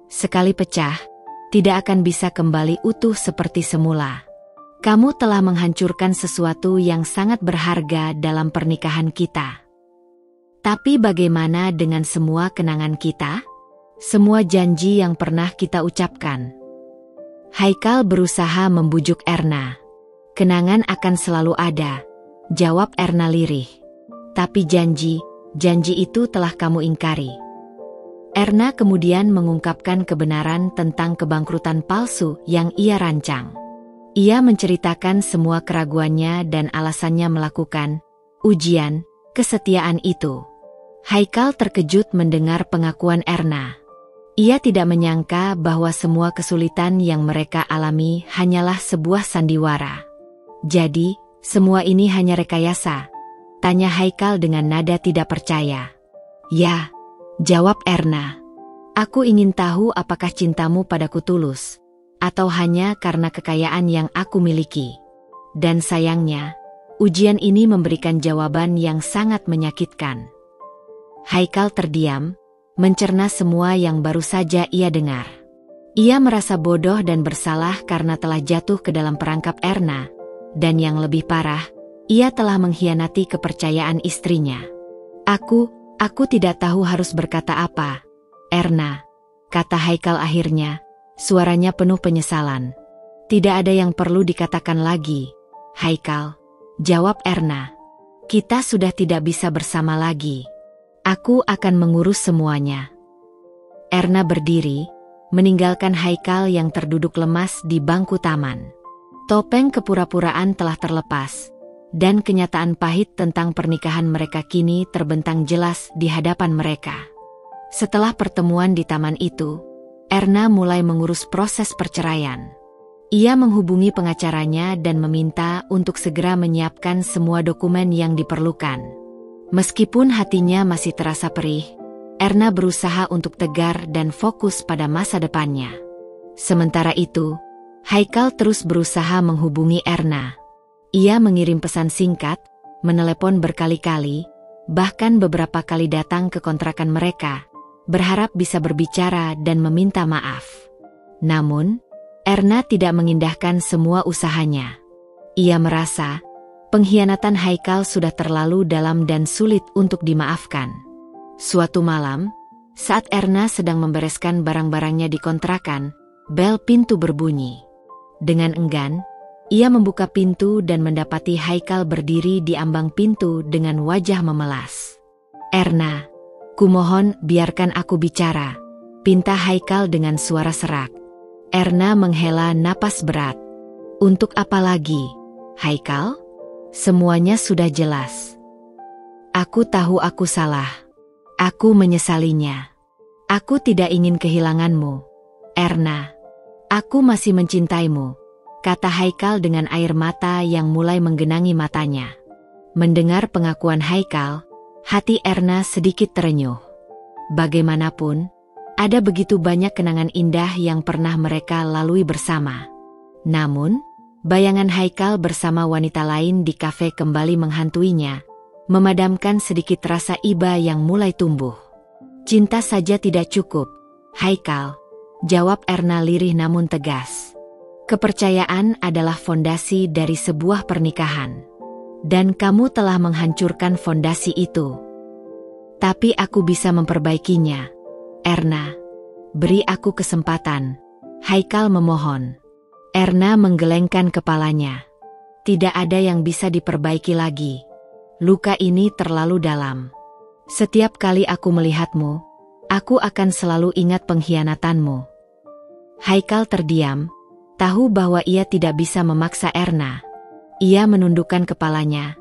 Sekali pecah, tidak akan bisa kembali utuh seperti semula. Kamu telah menghancurkan sesuatu yang sangat berharga dalam pernikahan kita. Tapi bagaimana dengan semua kenangan kita? Semua janji yang pernah kita ucapkan. Haikal berusaha membujuk Erna. Kenangan akan selalu ada, jawab Erna lirih. Tapi janji itu telah kamu ingkari. Erna kemudian mengungkapkan kebenaran tentang kebangkrutan palsu yang ia rancang. Ia menceritakan semua keraguannya dan alasannya melakukan ujian kesetiaan itu. Haikal terkejut mendengar pengakuan Erna. Ia tidak menyangka bahwa semua kesulitan yang mereka alami hanyalah sebuah sandiwara. Jadi, semua ini hanya rekayasa? Tanya Haikal dengan nada tidak percaya. Ya, jawab Erna. Aku ingin tahu apakah cintamu padaku tulus, atau hanya karena kekayaan yang aku miliki. Dan sayangnya, Ujian ini memberikan jawaban yang sangat menyakitkan. Haikal terdiam, mencerna semua yang baru saja ia dengar. Ia merasa bodoh dan bersalah karena telah jatuh ke dalam perangkap Erna, dan yang lebih parah, ia telah mengkhianati kepercayaan istrinya. Aku tidak tahu harus berkata apa, Erna, kata Haikal akhirnya, suaranya penuh penyesalan. Tidak ada yang perlu dikatakan lagi, Haikal, jawab Erna. Kita sudah tidak bisa bersama lagi. Aku akan mengurus semuanya. Erna berdiri, meninggalkan Haikal yang terduduk lemas di bangku taman. Topeng kepura-puraan telah terlepas, dan kenyataan pahit tentang pernikahan mereka kini terbentang jelas di hadapan mereka. Setelah pertemuan di taman itu, Erna mulai mengurus proses perceraian. Ia menghubungi pengacaranya dan meminta untuk segera menyiapkan semua dokumen yang diperlukan. Meskipun hatinya masih terasa perih, Erna berusaha untuk tegar dan fokus pada masa depannya. Sementara itu, Haikal terus berusaha menghubungi Erna. Ia mengirim pesan singkat, menelepon berkali-kali, bahkan beberapa kali datang ke kontrakan mereka, berharap bisa berbicara dan meminta maaf. Namun, Erna tidak mengindahkan semua usahanya. Ia merasa pengkhianatan Haikal sudah terlalu dalam dan sulit untuk dimaafkan. Suatu malam, saat Erna sedang membereskan barang-barangnya di kontrakan, bel pintu berbunyi. Dengan enggan, ia membuka pintu dan mendapati Haikal berdiri di ambang pintu dengan wajah memelas. Erna, kumohon biarkan aku bicara, pinta Haikal dengan suara serak. Erna menghela napas berat. Untuk apa lagi, Haikal? Semuanya sudah jelas. Aku tahu aku salah. Aku menyesalinya. Aku tidak ingin kehilanganmu, Erna. Aku masih mencintaimu, kata Haikal dengan air mata yang mulai menggenangi matanya. Mendengar pengakuan Haikal, hati Erna sedikit terenyuh. Bagaimanapun, ada begitu banyak kenangan indah yang pernah mereka lalui bersama. Namun, bayangan Haikal bersama wanita lain di kafe kembali menghantuinya, memadamkan sedikit rasa iba yang mulai tumbuh. Cinta saja tidak cukup, Haikal, jawab Erna lirih namun tegas. Kepercayaan adalah fondasi dari sebuah pernikahan. Dan kamu telah menghancurkan fondasi itu. Tapi aku bisa memperbaikinya, Erna. Beri aku kesempatan, Haikal memohon. Erna menggelengkan kepalanya. Tidak ada yang bisa diperbaiki lagi. Luka ini terlalu dalam. Setiap kali aku melihatmu, aku akan selalu ingat pengkhianatanmu. Haikal terdiam, tahu bahwa ia tidak bisa memaksa Erna. Ia menundukkan kepalanya,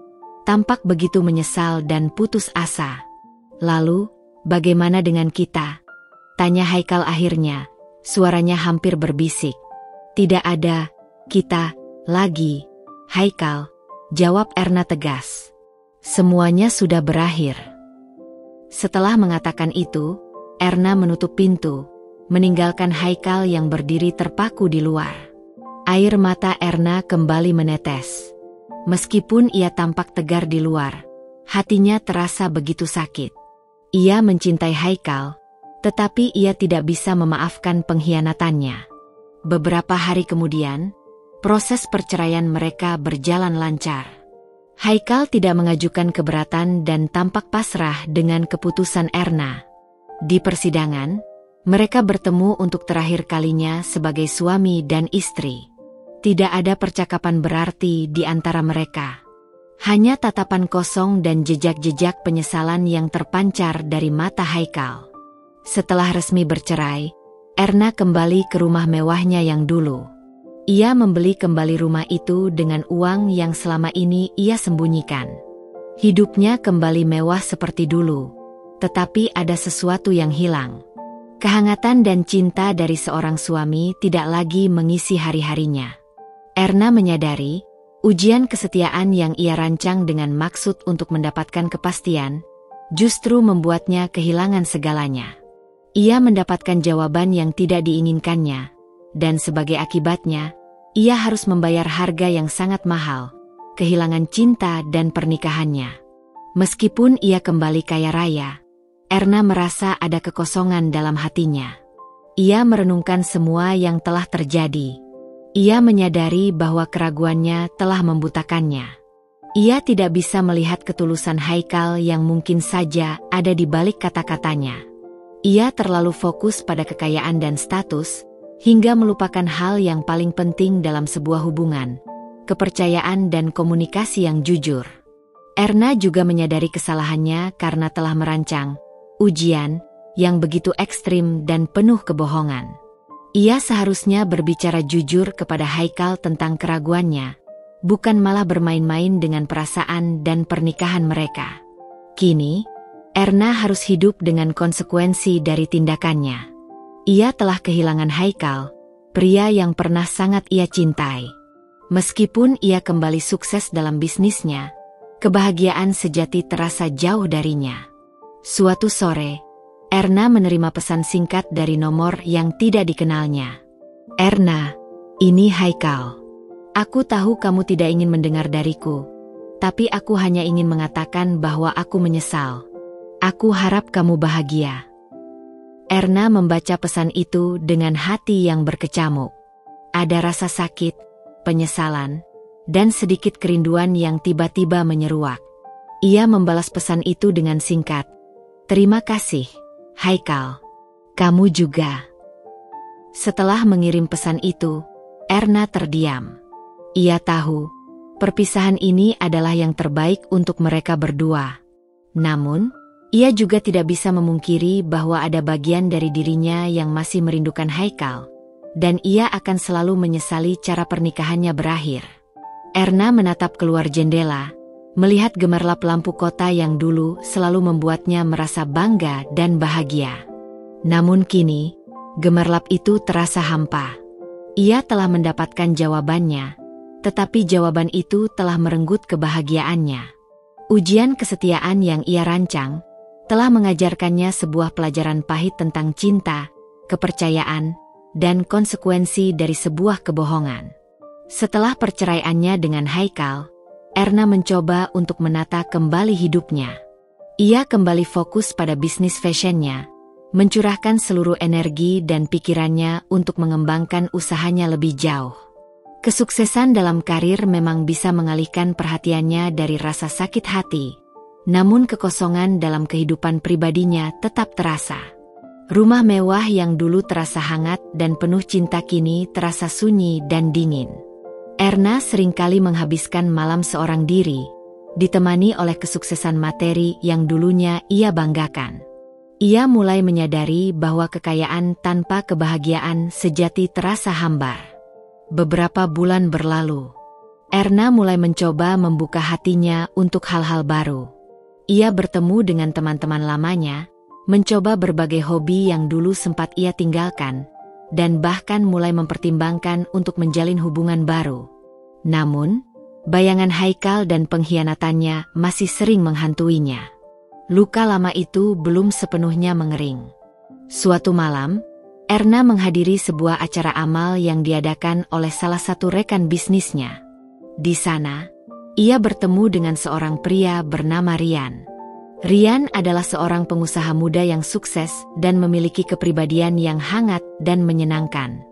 tampak begitu menyesal dan putus asa. Lalu, bagaimana dengan kita? Tanya Haikal akhirnya, suaranya hampir berbisik. Tidak ada kita lagi, Haikal, jawab Erna tegas. Semuanya sudah berakhir. Setelah mengatakan itu, Erna menutup pintu, meninggalkan Haikal yang berdiri terpaku di luar. Air mata Erna kembali menetes. Meskipun ia tampak tegar di luar, hatinya terasa begitu sakit. Ia mencintai Haikal, tetapi ia tidak bisa memaafkan pengkhianatannya. Beberapa hari kemudian, proses perceraian mereka berjalan lancar. Haikal tidak mengajukan keberatan dan tampak pasrah dengan keputusan Erna. Di persidangan, mereka bertemu untuk terakhir kalinya sebagai suami dan istri. Tidak ada percakapan berarti di antara mereka. Hanya tatapan kosong dan jejak-jejak penyesalan yang terpancar dari mata Haikal. Setelah resmi bercerai, Erna kembali ke rumah mewahnya yang dulu. Ia membeli kembali rumah itu dengan uang yang selama ini ia sembunyikan. Hidupnya kembali mewah seperti dulu, tetapi ada sesuatu yang hilang. Kehangatan dan cinta dari seorang suami tidak lagi mengisi hari-harinya. Erna menyadari, ujian kesetiaan yang ia rancang dengan maksud untuk mendapatkan kepastian, justru membuatnya kehilangan segalanya. Ia mendapatkan jawaban yang tidak diinginkannya, dan sebagai akibatnya, ia harus membayar harga yang sangat mahal, kehilangan cinta dan pernikahannya. Meskipun ia kembali kaya raya, Erna merasa ada kekosongan dalam hatinya. Ia merenungkan semua yang telah terjadi. Ia menyadari bahwa keraguannya telah membutakannya. Ia tidak bisa melihat ketulusan Haikal yang mungkin saja ada di balik kata-katanya. Ia terlalu fokus pada kekayaan dan status, hingga melupakan hal yang paling penting dalam sebuah hubungan, kepercayaan dan komunikasi yang jujur. Erna juga menyadari kesalahannya karena telah merancang ujian yang begitu ekstrim dan penuh kebohongan. Ia seharusnya berbicara jujur kepada Haikal tentang keraguannya, bukan malah bermain-main dengan perasaan dan pernikahan mereka. Kini, Erna harus hidup dengan konsekuensi dari tindakannya. Ia telah kehilangan Haikal, pria yang pernah sangat ia cintai. Meskipun ia kembali sukses dalam bisnisnya, kebahagiaan sejati terasa jauh darinya. Suatu sore, Erna menerima pesan singkat dari nomor yang tidak dikenalnya. "Erna, ini Haikal. Aku tahu kamu tidak ingin mendengar dariku, tapi aku hanya ingin mengatakan bahwa aku menyesal. Aku harap kamu bahagia." Erna membaca pesan itu dengan hati yang berkecamuk. Ada rasa sakit, penyesalan, dan sedikit kerinduan yang tiba-tiba menyeruak. Ia membalas pesan itu dengan singkat, "Terima kasih, Haikal. Kamu juga." Setelah mengirim pesan itu, Erna terdiam. Ia tahu, perpisahan ini adalah yang terbaik untuk mereka berdua. Namun, ia juga tidak bisa memungkiri bahwa ada bagian dari dirinya yang masih merindukan Haikal, dan ia akan selalu menyesali cara pernikahannya berakhir. Erna menatap keluar jendela, melihat gemerlap lampu kota yang dulu selalu membuatnya merasa bangga dan bahagia. Namun kini, gemerlap itu terasa hampa. Ia telah mendapatkan jawabannya, tetapi jawaban itu telah merenggut kebahagiaannya. Ujian kesetiaan yang ia rancang telah mengajarkannya sebuah pelajaran pahit tentang cinta, kepercayaan, dan konsekuensi dari sebuah kebohongan. Setelah perceraiannya dengan Haikal, Erna mencoba untuk menata kembali hidupnya. Ia kembali fokus pada bisnis fashionnya, mencurahkan seluruh energi dan pikirannya untuk mengembangkan usahanya lebih jauh. Kesuksesan dalam karir memang bisa mengalihkan perhatiannya dari rasa sakit hati, namun kekosongan dalam kehidupan pribadinya tetap terasa. Rumah mewah yang dulu terasa hangat dan penuh cinta kini terasa sunyi dan dingin. Erna seringkali menghabiskan malam seorang diri, ditemani oleh kesuksesan materi yang dulunya ia banggakan. Ia mulai menyadari bahwa kekayaan tanpa kebahagiaan sejati terasa hambar. Beberapa bulan berlalu, Erna mulai mencoba membuka hatinya untuk hal-hal baru. Ia bertemu dengan teman-teman lamanya, mencoba berbagai hobi yang dulu sempat ia tinggalkan, dan bahkan mulai mempertimbangkan untuk menjalin hubungan baru. Namun, bayangan Haikal dan pengkhianatannya masih sering menghantuinya. Luka lama itu belum sepenuhnya mengering. Suatu malam, Erna menghadiri sebuah acara amal yang diadakan oleh salah satu rekan bisnisnya. Di sana, ia bertemu dengan seorang pria bernama Rian. Rian adalah seorang pengusaha muda yang sukses dan memiliki kepribadian yang hangat dan menyenangkan.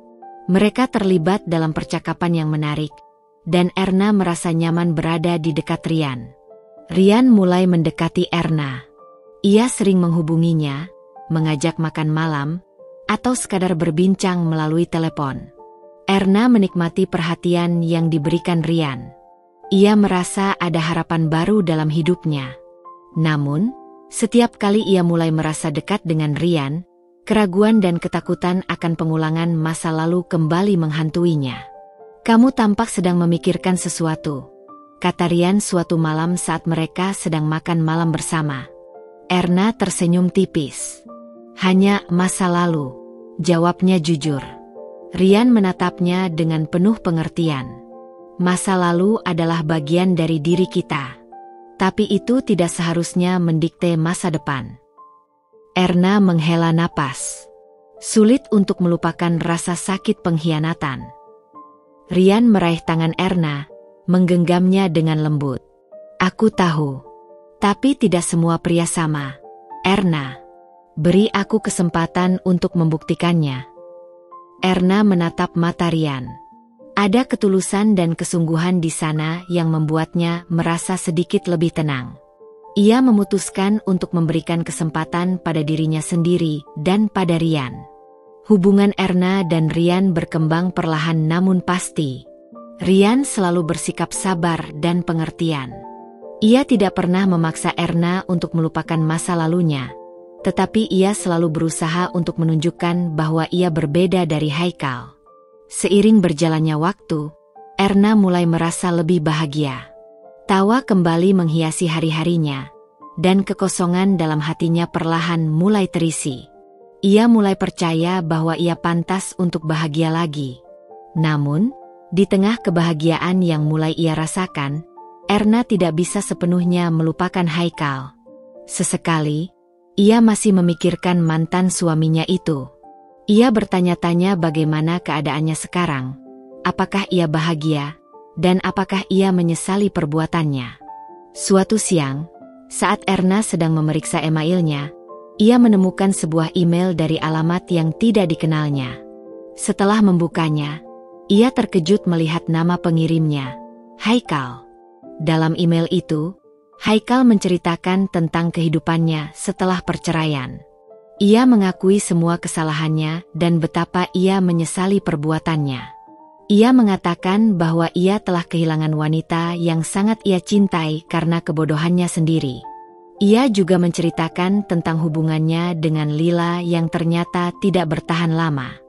Mereka terlibat dalam percakapan yang menarik, dan Erna merasa nyaman berada di dekat Rian. Rian mulai mendekati Erna. Ia sering menghubunginya, mengajak makan malam, atau sekadar berbincang melalui telepon. Erna menikmati perhatian yang diberikan Rian. Ia merasa ada harapan baru dalam hidupnya. Namun, setiap kali ia mulai merasa dekat dengan Rian, keraguan dan ketakutan akan pengulangan masa lalu kembali menghantuinya. "Kamu tampak sedang memikirkan sesuatu," kata Rian suatu malam saat mereka sedang makan malam bersama. Erna tersenyum tipis. "Hanya masa lalu," jawabnya jujur. Rian menatapnya dengan penuh pengertian. "Masa lalu adalah bagian dari diri kita. Tapi itu tidak seharusnya mendikte masa depan." Erna menghela napas. Sulit untuk melupakan rasa sakit pengkhianatan. Rian meraih tangan Erna, menggenggamnya dengan lembut. Aku tahu. Tapi tidak semua pria sama. Erna. Beri aku kesempatan untuk membuktikannya. Erna menatap mata Ryan. Ada ketulusan dan kesungguhan di sana yang membuatnya merasa sedikit lebih tenang. Ia memutuskan untuk memberikan kesempatan pada dirinya sendiri dan pada Ryan. Hubungan Erna dan Ryan berkembang perlahan namun pasti. Ryan selalu bersikap sabar dan pengertian. Ia tidak pernah memaksa Erna untuk melupakan masa lalunya, tetapi ia selalu berusaha untuk menunjukkan bahwa ia berbeda dari Haikal. Seiring berjalannya waktu, Erna mulai merasa lebih bahagia. Tawa kembali menghiasi hari-harinya, dan kekosongan dalam hatinya perlahan mulai terisi. Ia mulai percaya bahwa ia pantas untuk bahagia lagi. Namun, di tengah kebahagiaan yang mulai ia rasakan, Erna tidak bisa sepenuhnya melupakan Haikal. Sesekali, ia masih memikirkan mantan suaminya itu. Ia bertanya-tanya bagaimana keadaannya sekarang, apakah ia bahagia, dan apakah ia menyesali perbuatannya. Suatu siang, saat Erna sedang memeriksa emailnya, ia menemukan sebuah email dari alamat yang tidak dikenalnya. Setelah membukanya, ia terkejut melihat nama pengirimnya, Haikal. Dalam email itu, Haikal menceritakan tentang kehidupannya setelah perceraian. Ia mengakui semua kesalahannya dan betapa ia menyesali perbuatannya. Ia mengatakan bahwa ia telah kehilangan wanita yang sangat ia cintai karena kebodohannya sendiri. Ia juga menceritakan tentang hubungannya dengan Lila yang ternyata tidak bertahan lama.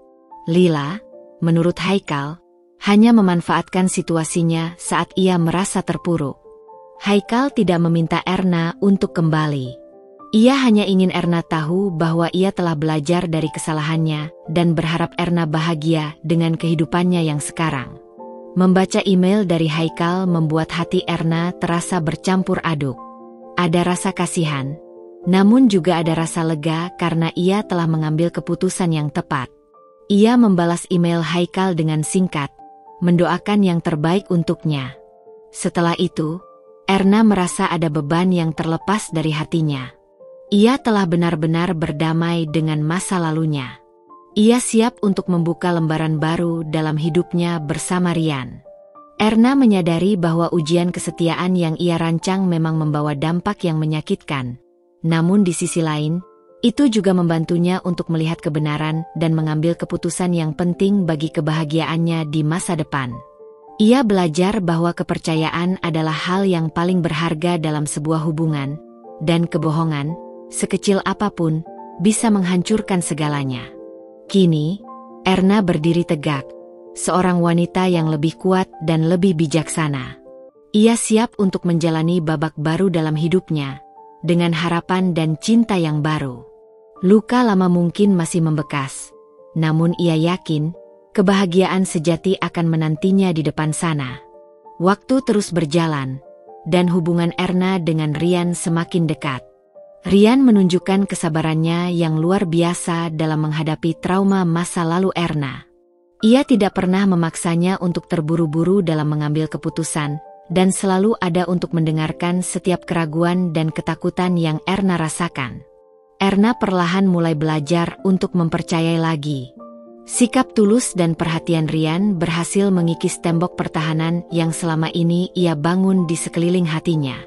Lila, menurut Haikal, hanya memanfaatkan situasinya saat ia merasa terpuruk. Haikal tidak meminta Erna untuk kembali. Ia hanya ingin Erna tahu bahwa ia telah belajar dari kesalahannya dan berharap Erna bahagia dengan kehidupannya yang sekarang. Membaca email dari Haikal membuat hati Erna terasa bercampur aduk. Ada rasa kasihan, namun juga ada rasa lega karena ia telah mengambil keputusan yang tepat. Ia membalas email Haikal dengan singkat, mendoakan yang terbaik untuknya. Setelah itu, Erna merasa ada beban yang terlepas dari hatinya. Ia telah benar-benar berdamai dengan masa lalunya. Ia siap untuk membuka lembaran baru dalam hidupnya bersama Ryan. Erna menyadari bahwa ujian kesetiaan yang ia rancang memang membawa dampak yang menyakitkan. Namun di sisi lain, itu juga membantunya untuk melihat kebenaran dan mengambil keputusan yang penting bagi kebahagiaannya di masa depan. Ia belajar bahwa kepercayaan adalah hal yang paling berharga dalam sebuah hubungan, dan kebohongan, sekecil apapun, bisa menghancurkan segalanya. Kini, Erna berdiri tegak, seorang wanita yang lebih kuat dan lebih bijaksana. Ia siap untuk menjalani babak baru dalam hidupnya, dengan harapan dan cinta yang baru. Luka lama mungkin masih membekas, namun ia yakin, kebahagiaan sejati akan menantinya di depan sana. Waktu terus berjalan, dan hubungan Erna dengan Ryan semakin dekat. Ryan menunjukkan kesabarannya yang luar biasa dalam menghadapi trauma masa lalu Erna. Ia tidak pernah memaksanya untuk terburu-buru dalam mengambil keputusan, dan selalu ada untuk mendengarkan setiap keraguan dan ketakutan yang Erna rasakan. Erna perlahan mulai belajar untuk mempercayai lagi. Sikap tulus dan perhatian Ryan berhasil mengikis tembok pertahanan yang selama ini ia bangun di sekeliling hatinya.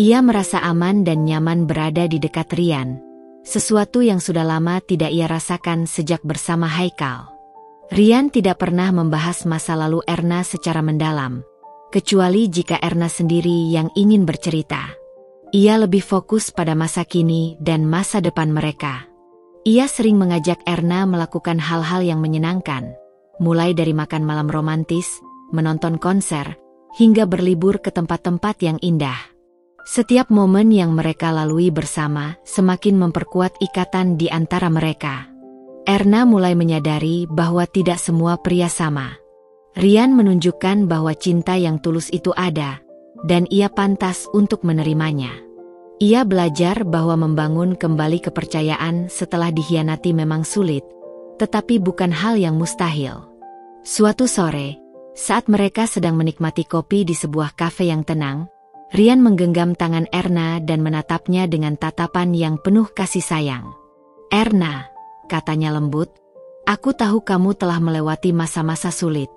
Ia merasa aman dan nyaman berada di dekat Ryan, sesuatu yang sudah lama tidak ia rasakan sejak bersama Haikal. Ryan tidak pernah membahas masa lalu Erna secara mendalam, kecuali jika Erna sendiri yang ingin bercerita. Ia lebih fokus pada masa kini dan masa depan mereka. Ia sering mengajak Erna melakukan hal-hal yang menyenangkan, mulai dari makan malam romantis, menonton konser, hingga berlibur ke tempat-tempat yang indah. Setiap momen yang mereka lalui bersama semakin memperkuat ikatan di antara mereka. Erna mulai menyadari bahwa tidak semua pria sama. Ryan menunjukkan bahwa cinta yang tulus itu ada, dan ia pantas untuk menerimanya. Ia belajar bahwa membangun kembali kepercayaan setelah dikhianati memang sulit, tetapi bukan hal yang mustahil. Suatu sore, Saat mereka sedang menikmati kopi di sebuah kafe yang tenang, Rian menggenggam tangan Erna dan menatapnya dengan tatapan yang penuh kasih sayang. "Erna," katanya lembut, "aku tahu kamu telah melewati masa-masa sulit.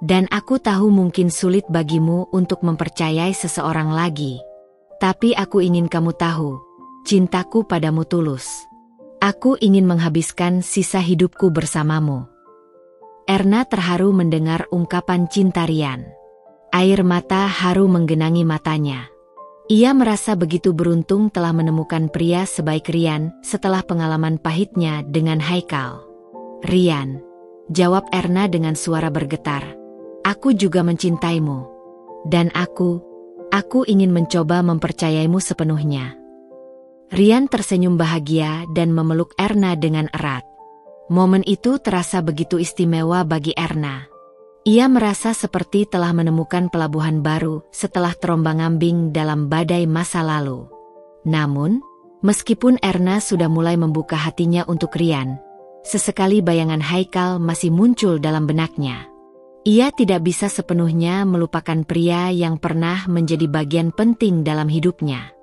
Dan aku tahu mungkin sulit bagimu untuk mempercayai seseorang lagi. Tapi aku ingin kamu tahu, cintaku padamu tulus. Aku ingin menghabiskan sisa hidupku bersamamu." Erna terharu mendengar ungkapan cinta Rian. Air mata haru menggenangi matanya. Ia merasa begitu beruntung telah menemukan pria sebaik Rian setelah pengalaman pahitnya dengan Haikal. "Rian," jawab Erna dengan suara bergetar, "aku juga mencintaimu. Dan aku ingin mencoba mempercayaimu sepenuhnya." Rian tersenyum bahagia dan memeluk Erna dengan erat. Momen itu terasa begitu istimewa bagi Erna. Ia merasa seperti telah menemukan pelabuhan baru setelah terombang-ambing dalam badai masa lalu. Namun, meskipun Erna sudah mulai membuka hatinya untuk Rian, sesekali bayangan Haikal masih muncul dalam benaknya. Ia tidak bisa sepenuhnya melupakan pria yang pernah menjadi bagian penting dalam hidupnya.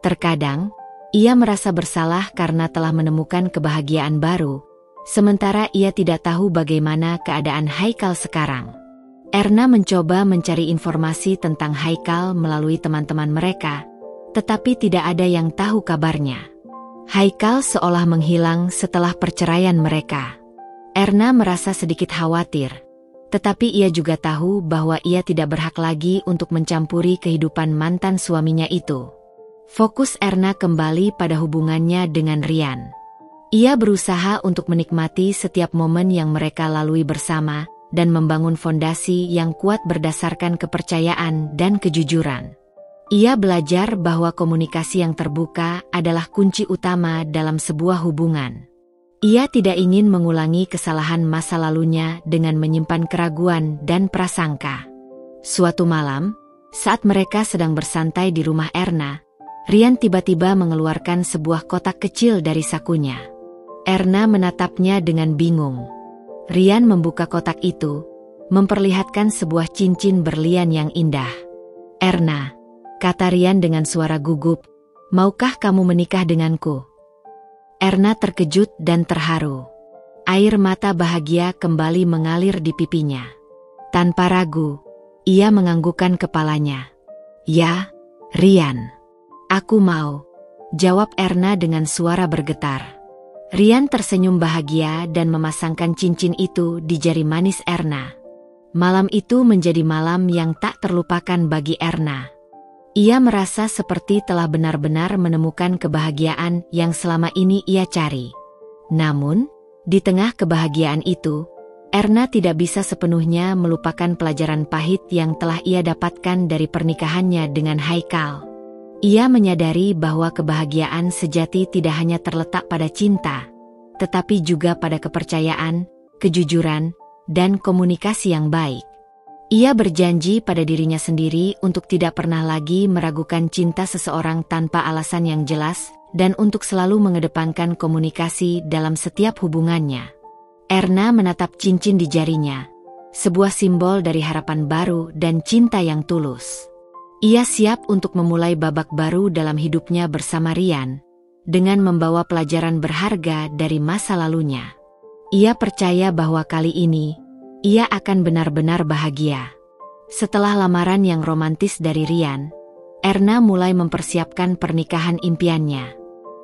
Terkadang, ia merasa bersalah karena telah menemukan kebahagiaan baru, sementara ia tidak tahu bagaimana keadaan Haikal sekarang. Erna mencoba mencari informasi tentang Haikal melalui teman-teman mereka, tetapi tidak ada yang tahu kabarnya. Haikal seolah menghilang setelah perceraian mereka. Erna merasa sedikit khawatir, tetapi ia juga tahu bahwa ia tidak berhak lagi untuk mencampuri kehidupan mantan suaminya itu. Fokus Erna kembali pada hubungannya dengan Rian. Ia berusaha untuk menikmati setiap momen yang mereka lalui bersama dan membangun fondasi yang kuat berdasarkan kepercayaan dan kejujuran. Ia belajar bahwa komunikasi yang terbuka adalah kunci utama dalam sebuah hubungan. Ia tidak ingin mengulangi kesalahan masa lalunya dengan menyimpan keraguan dan prasangka. Suatu malam, saat mereka sedang bersantai di rumah Erna, Rian tiba-tiba mengeluarkan sebuah kotak kecil dari sakunya. Erna menatapnya dengan bingung. Rian membuka kotak itu, memperlihatkan sebuah cincin berlian yang indah. "Erna," kata Rian dengan suara gugup, "maukah kamu menikah denganku?" Erna terkejut dan terharu. Air mata bahagia kembali mengalir di pipinya. Tanpa ragu, ia menganggukkan kepalanya. "Ya, Rian. Aku mau," jawab Erna dengan suara bergetar. Rian tersenyum bahagia dan memasangkan cincin itu di jari manis Erna. Malam itu menjadi malam yang tak terlupakan bagi Erna. Ia merasa seperti telah benar-benar menemukan kebahagiaan yang selama ini ia cari. Namun, di tengah kebahagiaan itu, Erna tidak bisa sepenuhnya melupakan pelajaran pahit yang telah ia dapatkan dari pernikahannya dengan Haikal. Ia menyadari bahwa kebahagiaan sejati tidak hanya terletak pada cinta, tetapi juga pada kepercayaan, kejujuran, dan komunikasi yang baik. Ia berjanji pada dirinya sendiri untuk tidak pernah lagi meragukan cinta seseorang tanpa alasan yang jelas, dan untuk selalu mengedepankan komunikasi dalam setiap hubungannya. Erna menatap cincin di jarinya, sebuah simbol dari harapan baru dan cinta yang tulus. Ia siap untuk memulai babak baru dalam hidupnya bersama Rian, dengan membawa pelajaran berharga dari masa lalunya. Ia percaya bahwa kali ini, ia akan benar-benar bahagia. Setelah lamaran yang romantis dari Rian, Erna mulai mempersiapkan pernikahan impiannya.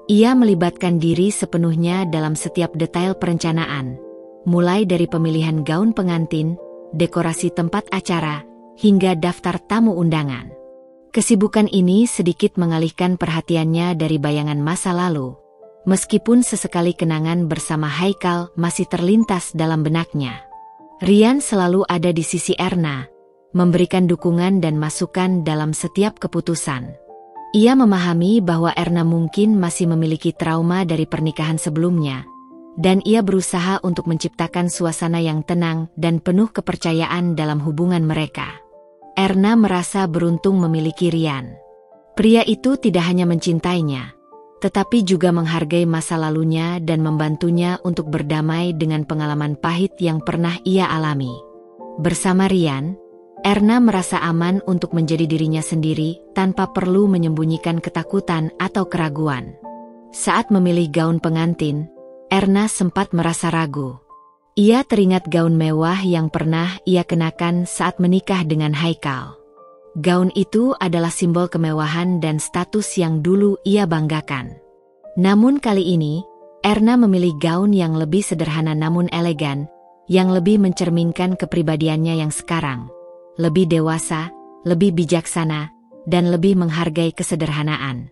Ia melibatkan diri sepenuhnya dalam setiap detail perencanaan, mulai dari pemilihan gaun pengantin, dekorasi tempat acara, hingga daftar tamu undangan. Kesibukan ini sedikit mengalihkan perhatiannya dari bayangan masa lalu, meskipun sesekali kenangan bersama Haikal masih terlintas dalam benaknya. Rian selalu ada di sisi Erna, memberikan dukungan dan masukan dalam setiap keputusan. Ia memahami bahwa Erna mungkin masih memiliki trauma dari pernikahan sebelumnya, dan ia berusaha untuk menciptakan suasana yang tenang dan penuh kepercayaan dalam hubungan mereka. Erna merasa beruntung memiliki Rian. Pria itu tidak hanya mencintainya, tetapi juga menghargai masa lalunya dan membantunya untuk berdamai dengan pengalaman pahit yang pernah ia alami. Bersama Rian, Erna merasa aman untuk menjadi dirinya sendiri tanpa perlu menyembunyikan ketakutan atau keraguan. Saat memilih gaun pengantin, Erna sempat merasa ragu. Ia teringat gaun mewah yang pernah ia kenakan saat menikah dengan Haikal. Gaun itu adalah simbol kemewahan dan status yang dulu ia banggakan. Namun kali ini, Erna memilih gaun yang lebih sederhana namun elegan, yang lebih mencerminkan kepribadiannya yang sekarang. Lebih dewasa, lebih bijaksana, dan lebih menghargai kesederhanaan.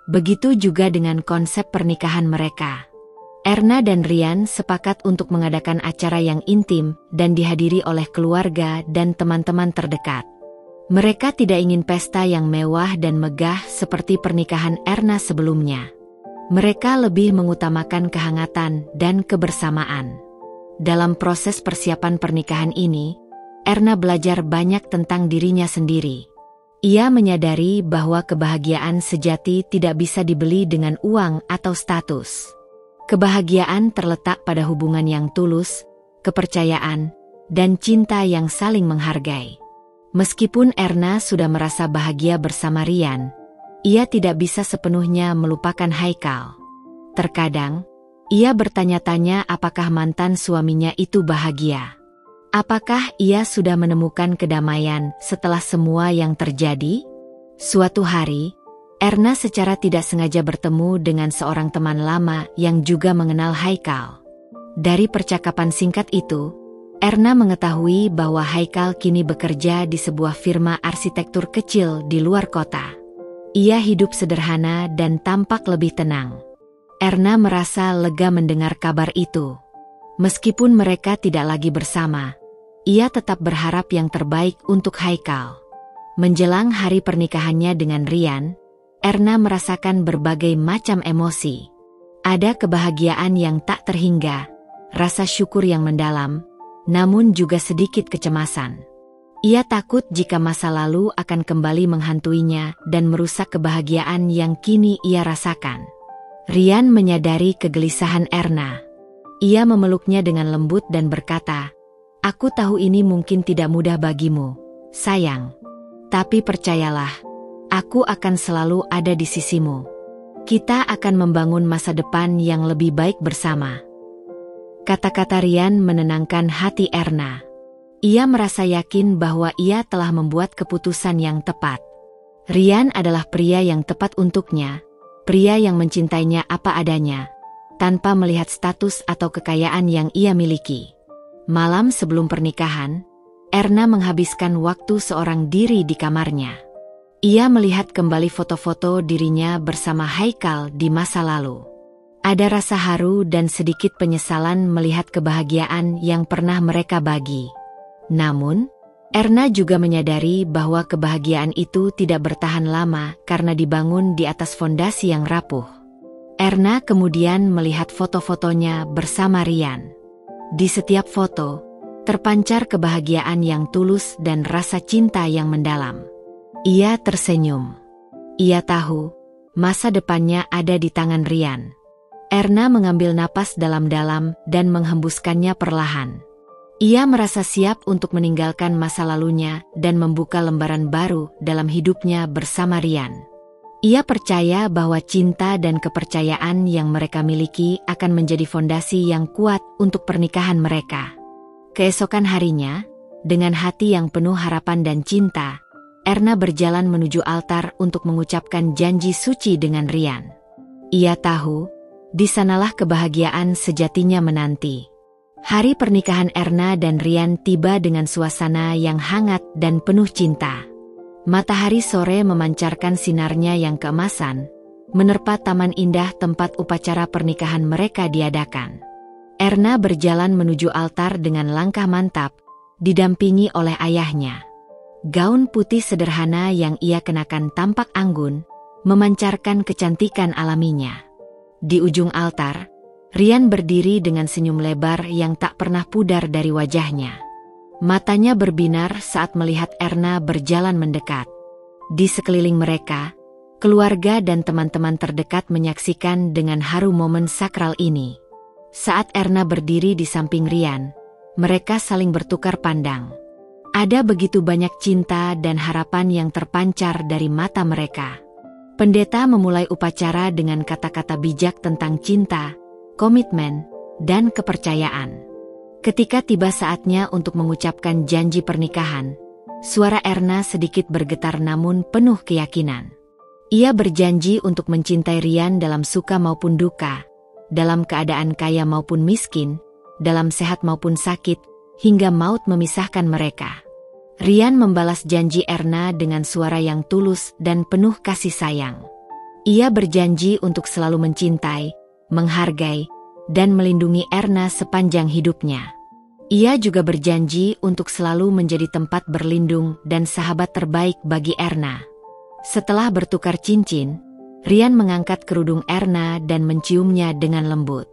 Begitu juga dengan konsep pernikahan mereka. Erna dan Rian sepakat untuk mengadakan acara yang intim dan dihadiri oleh keluarga dan teman-teman terdekat. Mereka tidak ingin pesta yang mewah dan megah seperti pernikahan Erna sebelumnya. Mereka lebih mengutamakan kehangatan dan kebersamaan. Dalam proses persiapan pernikahan ini, Erna belajar banyak tentang dirinya sendiri. Ia menyadari bahwa kebahagiaan sejati tidak bisa dibeli dengan uang atau status. Kebahagiaan terletak pada hubungan yang tulus, kepercayaan, dan cinta yang saling menghargai. Meskipun Erna sudah merasa bahagia bersama Rian, ia tidak bisa sepenuhnya melupakan Haikal. Terkadang, ia bertanya-tanya apakah mantan suaminya itu bahagia. Apakah ia sudah menemukan kedamaian setelah semua yang terjadi? Suatu hari, Erna secara tidak sengaja bertemu dengan seorang teman lama yang juga mengenal Haikal. Dari percakapan singkat itu, Erna mengetahui bahwa Haikal kini bekerja di sebuah firma arsitektur kecil di luar kota. Ia hidup sederhana dan tampak lebih tenang. Erna merasa lega mendengar kabar itu. Meskipun mereka tidak lagi bersama, ia tetap berharap yang terbaik untuk Haikal. Menjelang hari pernikahannya dengan Rian, Erna merasakan berbagai macam emosi. Ada kebahagiaan yang tak terhingga, rasa syukur yang mendalam, namun juga sedikit kecemasan. Ia takut jika masa lalu akan kembali menghantuinya dan merusak kebahagiaan yang kini ia rasakan. Rian menyadari kegelisahan Erna. Ia memeluknya dengan lembut dan berkata, "Aku tahu ini mungkin tidak mudah bagimu, sayang. Tapi percayalah, aku akan selalu ada di sisimu. Kita akan membangun masa depan yang lebih baik bersama." Kata-kata Rian menenangkan hati Erna. Ia merasa yakin bahwa ia telah membuat keputusan yang tepat. Rian adalah pria yang tepat untuknya, pria yang mencintainya apa adanya, tanpa melihat status atau kekayaan yang ia miliki. Malam sebelum pernikahan, Erna menghabiskan waktu seorang diri di kamarnya. Ia melihat kembali foto-foto dirinya bersama Haikal di masa lalu. Ada rasa haru dan sedikit penyesalan melihat kebahagiaan yang pernah mereka bagi. Namun, Erna juga menyadari bahwa kebahagiaan itu tidak bertahan lama karena dibangun di atas fondasi yang rapuh. Erna kemudian melihat foto-fotonya bersama Rian. Di setiap foto, terpancar kebahagiaan yang tulus dan rasa cinta yang mendalam. Ia tersenyum. Ia tahu, masa depannya ada di tangan Rian. Erna mengambil napas dalam-dalam dan menghembuskannya perlahan. Ia merasa siap untuk meninggalkan masa lalunya dan membuka lembaran baru dalam hidupnya bersama Rian. Ia percaya bahwa cinta dan kepercayaan yang mereka miliki akan menjadi fondasi yang kuat untuk pernikahan mereka. Keesokan harinya, dengan hati yang penuh harapan dan cinta, Erna berjalan menuju altar untuk mengucapkan janji suci dengan Rian. Ia tahu, di sanalah kebahagiaan sejatinya menanti. Hari pernikahan Erna dan Rian tiba dengan suasana yang hangat dan penuh cinta. Matahari sore memancarkan sinarnya yang keemasan, menerpa taman indah tempat upacara pernikahan mereka diadakan. Erna berjalan menuju altar dengan langkah mantap, didampingi oleh ayahnya. Gaun putih sederhana yang ia kenakan tampak anggun, memancarkan kecantikan alaminya. Di ujung altar, Rian berdiri dengan senyum lebar yang tak pernah pudar dari wajahnya. Matanya berbinar saat melihat Erna berjalan mendekat. Di sekeliling mereka, keluarga dan teman-teman terdekat menyaksikan dengan haru momen sakral ini. Saat Erna berdiri di samping Rian, mereka saling bertukar pandang. Ada begitu banyak cinta dan harapan yang terpancar dari mata mereka. Pendeta memulai upacara dengan kata-kata bijak tentang cinta, komitmen, dan kepercayaan. Ketika tiba saatnya untuk mengucapkan janji pernikahan, suara Erna sedikit bergetar namun penuh keyakinan. Ia berjanji untuk mencintai Ryan dalam suka maupun duka, dalam keadaan kaya maupun miskin, dalam sehat maupun sakit, hingga maut memisahkan mereka. Ryan membalas janji Erna dengan suara yang tulus dan penuh kasih sayang. Ia berjanji untuk selalu mencintai, menghargai, dan melindungi Erna sepanjang hidupnya. Ia juga berjanji untuk selalu menjadi tempat berlindung dan sahabat terbaik bagi Erna. Setelah bertukar cincin, Ryan mengangkat kerudung Erna dan menciumnya dengan lembut.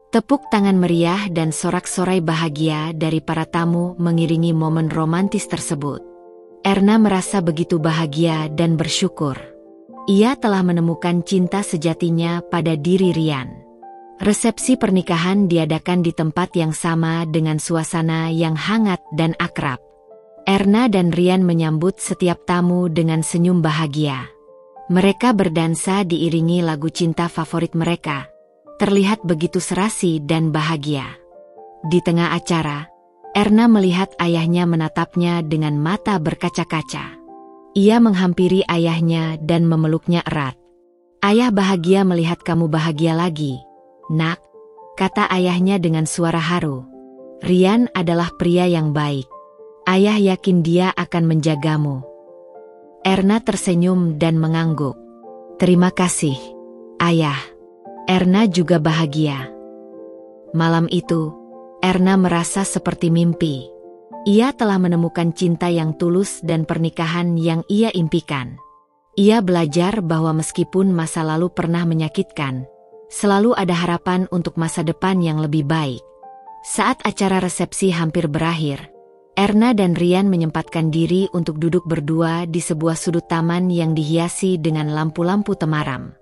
Tepuk tangan meriah dan sorak-sorai bahagia dari para tamu mengiringi momen romantis tersebut. Erna merasa begitu bahagia dan bersyukur. Ia telah menemukan cinta sejatinya pada diri Ryan. Resepsi pernikahan diadakan di tempat yang sama dengan suasana yang hangat dan akrab. Erna dan Ryan menyambut setiap tamu dengan senyum bahagia. Mereka berdansa diiringi lagu cinta favorit mereka. Terlihat begitu serasi dan bahagia. Di tengah acara, Erna melihat ayahnya menatapnya dengan mata berkaca-kaca. Ia menghampiri ayahnya dan memeluknya erat. "Ayah bahagia melihat kamu bahagia lagi, Nak," kata ayahnya dengan suara haru. "Ryan adalah pria yang baik. Ayah yakin dia akan menjagamu." Erna tersenyum dan mengangguk. "Terima kasih, Ayah." Erna juga bahagia. Malam itu, Erna merasa seperti mimpi. Ia telah menemukan cinta yang tulus dan pernikahan yang ia impikan. Ia belajar bahwa meskipun masa lalu pernah menyakitkan, selalu ada harapan untuk masa depan yang lebih baik. Saat acara resepsi hampir berakhir, Erna dan Ryan menyempatkan diri untuk duduk berdua di sebuah sudut taman yang dihiasi dengan lampu-lampu temaram.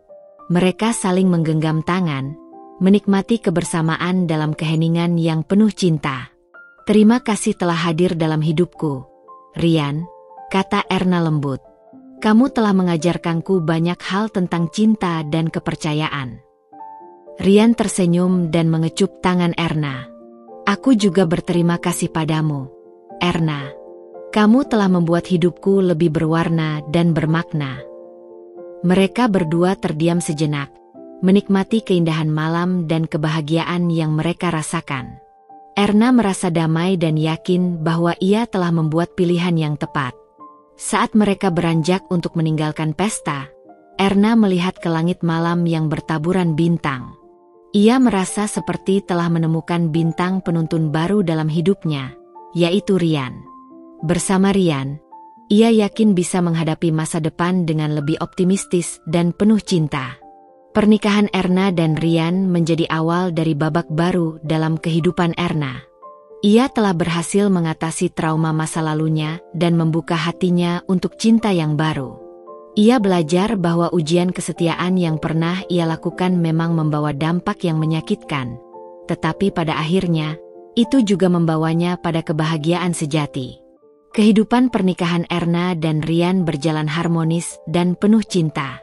Mereka saling menggenggam tangan, menikmati kebersamaan dalam keheningan yang penuh cinta. "Terima kasih telah hadir dalam hidupku, Ryan," kata Erna lembut. "Kamu telah mengajarkanku banyak hal tentang cinta dan kepercayaan." Ryan tersenyum dan mengecup tangan Erna. "Aku juga berterima kasih padamu, Erna. Kamu telah membuat hidupku lebih berwarna dan bermakna." Mereka berdua terdiam sejenak, menikmati keindahan malam dan kebahagiaan yang mereka rasakan. Erna merasa damai dan yakin bahwa ia telah membuat pilihan yang tepat. Saat mereka beranjak untuk meninggalkan pesta, Erna melihat ke langit malam yang bertaburan bintang. Ia merasa seperti telah menemukan bintang penuntun baru dalam hidupnya, yaitu Ryan. Bersama Ryan, ia yakin bisa menghadapi masa depan dengan lebih optimistis dan penuh cinta. Pernikahan Erna dan Ryan menjadi awal dari babak baru dalam kehidupan Erna. Ia telah berhasil mengatasi trauma masa lalunya dan membuka hatinya untuk cinta yang baru. Ia belajar bahwa ujian kesetiaan yang pernah ia lakukan memang membawa dampak yang menyakitkan, tetapi pada akhirnya, itu juga membawanya pada kebahagiaan sejati. Kehidupan pernikahan Erna dan Ryan berjalan harmonis dan penuh cinta.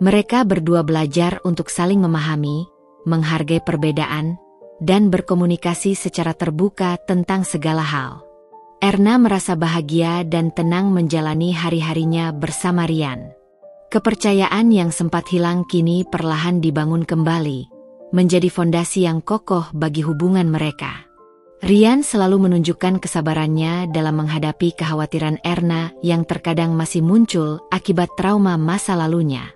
Mereka berdua belajar untuk saling memahami, menghargai perbedaan, dan berkomunikasi secara terbuka tentang segala hal. Erna merasa bahagia dan tenang menjalani hari-harinya bersama Ryan. Kepercayaan yang sempat hilang kini perlahan dibangun kembali, menjadi fondasi yang kokoh bagi hubungan mereka. Ryan selalu menunjukkan kesabarannya dalam menghadapi kekhawatiran Erna yang terkadang masih muncul akibat trauma masa lalunya.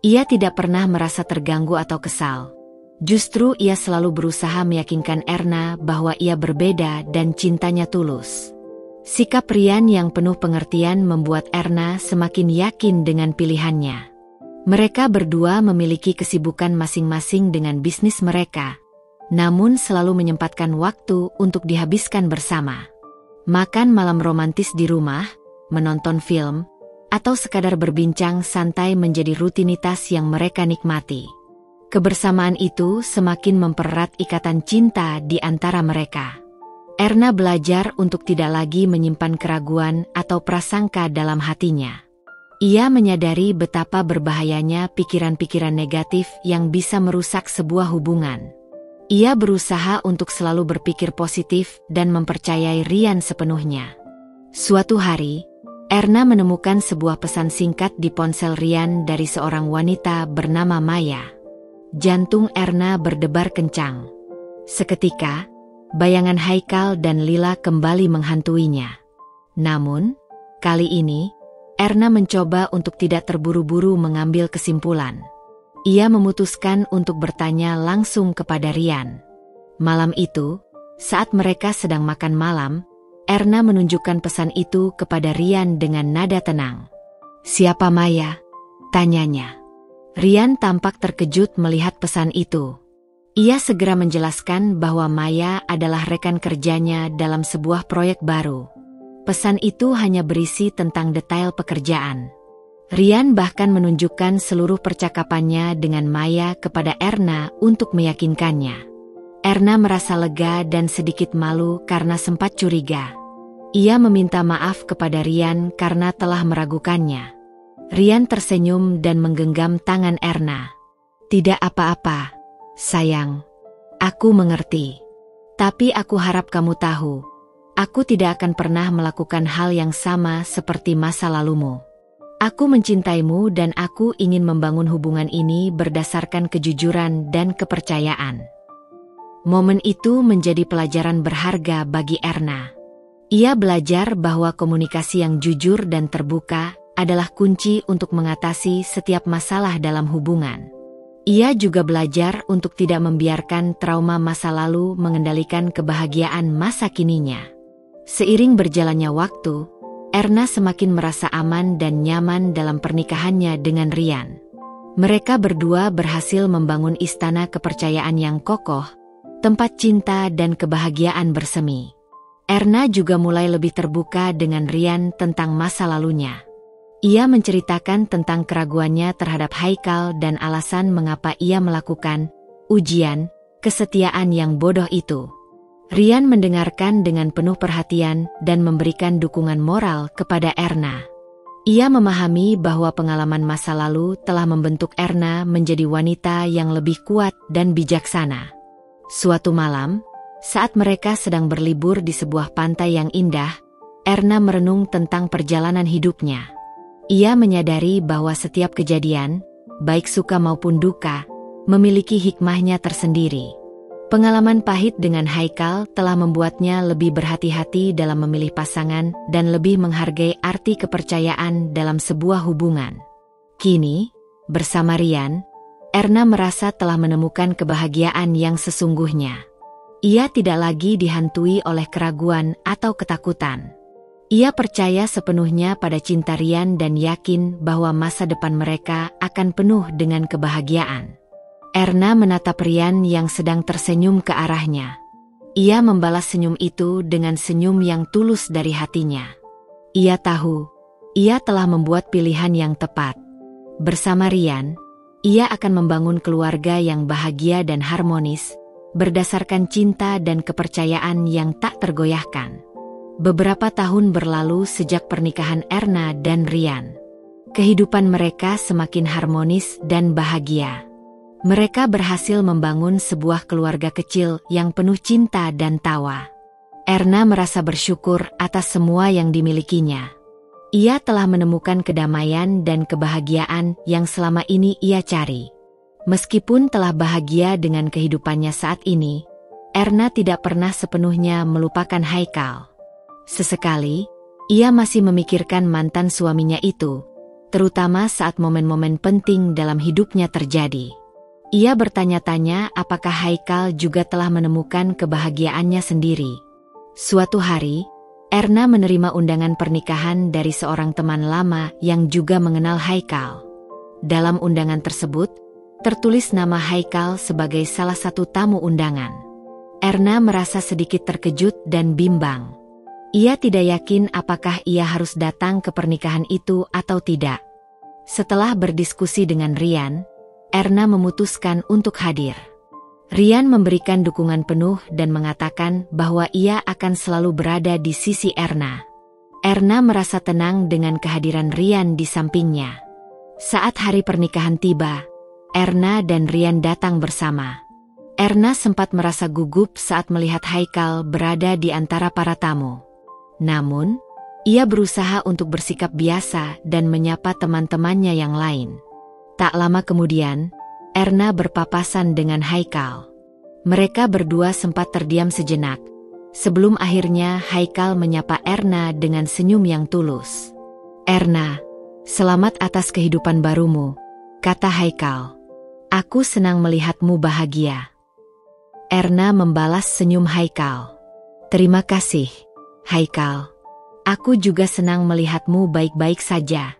Ia tidak pernah merasa terganggu atau kesal. Justru ia selalu berusaha meyakinkan Erna bahwa ia berbeda dan cintanya tulus. Sikap Ryan yang penuh pengertian membuat Erna semakin yakin dengan pilihannya. Mereka berdua memiliki kesibukan masing-masing dengan bisnis mereka, namun selalu menyempatkan waktu untuk dihabiskan bersama. Makan malam romantis di rumah, menonton film, atau sekadar berbincang santai menjadi rutinitas yang mereka nikmati. Kebersamaan itu semakin mempererat ikatan cinta di antara mereka. Erna belajar untuk tidak lagi menyimpan keraguan atau prasangka dalam hatinya. Ia menyadari betapa berbahayanya pikiran-pikiran negatif yang bisa merusak sebuah hubungan. Ia berusaha untuk selalu berpikir positif dan mempercayai Ryan sepenuhnya. Suatu hari, Erna menemukan sebuah pesan singkat di ponsel Ryan dari seorang wanita bernama Maya. Jantung Erna berdebar kencang. Seketika, bayangan Haikal dan Lila kembali menghantuinya. Namun, kali ini, Erna mencoba untuk tidak terburu-buru mengambil kesimpulan. Ia memutuskan untuk bertanya langsung kepada Ryan. Malam itu, saat mereka sedang makan malam, Erna menunjukkan pesan itu kepada Ryan dengan nada tenang. "Siapa Maya?" tanyanya. Ryan tampak terkejut melihat pesan itu. Ia segera menjelaskan bahwa Maya adalah rekan kerjanya dalam sebuah proyek baru. Pesan itu hanya berisi tentang detail pekerjaan. Ryan bahkan menunjukkan seluruh percakapannya dengan Maya kepada Erna untuk meyakinkannya. Erna merasa lega dan sedikit malu karena sempat curiga. Ia meminta maaf kepada Ryan karena telah meragukannya. Ryan tersenyum dan menggenggam tangan Erna. "Tidak apa-apa, sayang. Aku mengerti. Tapi aku harap kamu tahu, aku tidak akan pernah melakukan hal yang sama seperti masa lalumu. Aku mencintaimu dan aku ingin membangun hubungan ini berdasarkan kejujuran dan kepercayaan." Momen itu menjadi pelajaran berharga bagi Erna. Ia belajar bahwa komunikasi yang jujur dan terbuka adalah kunci untuk mengatasi setiap masalah dalam hubungan. Ia juga belajar untuk tidak membiarkan trauma masa lalu mengendalikan kebahagiaan masa kininya. Seiring berjalannya waktu, Erna semakin merasa aman dan nyaman dalam pernikahannya dengan Ryan. Mereka berdua berhasil membangun istana kepercayaan yang kokoh, tempat cinta dan kebahagiaan bersemi. Erna juga mulai lebih terbuka dengan Ryan tentang masa lalunya. Ia menceritakan tentang keraguannya terhadap Haikal dan alasan mengapa ia melakukan ujian kesetiaan yang bodoh itu. Ryan mendengarkan dengan penuh perhatian dan memberikan dukungan moral kepada Erna. Ia memahami bahwa pengalaman masa lalu telah membentuk Erna menjadi wanita yang lebih kuat dan bijaksana. Suatu malam, saat mereka sedang berlibur di sebuah pantai yang indah, Erna merenung tentang perjalanan hidupnya. Ia menyadari bahwa setiap kejadian, baik suka maupun duka, memiliki hikmahnya tersendiri. Pengalaman pahit dengan Haikal telah membuatnya lebih berhati-hati dalam memilih pasangan dan lebih menghargai arti kepercayaan dalam sebuah hubungan. Kini, bersama Ryan, Erna merasa telah menemukan kebahagiaan yang sesungguhnya. Ia tidak lagi dihantui oleh keraguan atau ketakutan. Ia percaya sepenuhnya pada cinta Ryan dan yakin bahwa masa depan mereka akan penuh dengan kebahagiaan. Erna menatap Ryan yang sedang tersenyum ke arahnya. Ia membalas senyum itu dengan senyum yang tulus dari hatinya. Ia tahu, ia telah membuat pilihan yang tepat. Bersama Ryan, ia akan membangun keluarga yang bahagia dan harmonis, berdasarkan cinta dan kepercayaan yang tak tergoyahkan. Beberapa tahun berlalu sejak pernikahan Erna dan Ryan. Kehidupan mereka semakin harmonis dan bahagia. Mereka berhasil membangun sebuah keluarga kecil yang penuh cinta dan tawa. Erna merasa bersyukur atas semua yang dimilikinya. Ia telah menemukan kedamaian dan kebahagiaan yang selama ini ia cari. Meskipun telah bahagia dengan kehidupannya saat ini, Erna tidak pernah sepenuhnya melupakan Haikal. Sesekali, ia masih memikirkan mantan suaminya itu, terutama saat momen-momen penting dalam hidupnya terjadi. Ia bertanya-tanya apakah Haikal juga telah menemukan kebahagiaannya sendiri. Suatu hari, Erna menerima undangan pernikahan dari seorang teman lama yang juga mengenal Haikal. Dalam undangan tersebut, tertulis nama Haikal sebagai salah satu tamu undangan. Erna merasa sedikit terkejut dan bimbang. Ia tidak yakin apakah ia harus datang ke pernikahan itu atau tidak. Setelah berdiskusi dengan Ryan, Erna memutuskan untuk hadir. Rian memberikan dukungan penuh dan mengatakan bahwa ia akan selalu berada di sisi Erna. Erna merasa tenang dengan kehadiran Rian di sampingnya. Saat hari pernikahan tiba, Erna dan Rian datang bersama. Erna sempat merasa gugup saat melihat Haikal berada di antara para tamu. Namun, ia berusaha untuk bersikap biasa dan menyapa teman-temannya yang lain. Tak lama kemudian, Erna berpapasan dengan Haikal. Mereka berdua sempat terdiam sejenak, sebelum akhirnya Haikal menyapa Erna dengan senyum yang tulus. "Erna, selamat atas kehidupan barumu," kata Haikal. "Aku senang melihatmu bahagia." Erna membalas senyum Haikal. "Terima kasih, Haikal. Aku juga senang melihatmu baik-baik saja."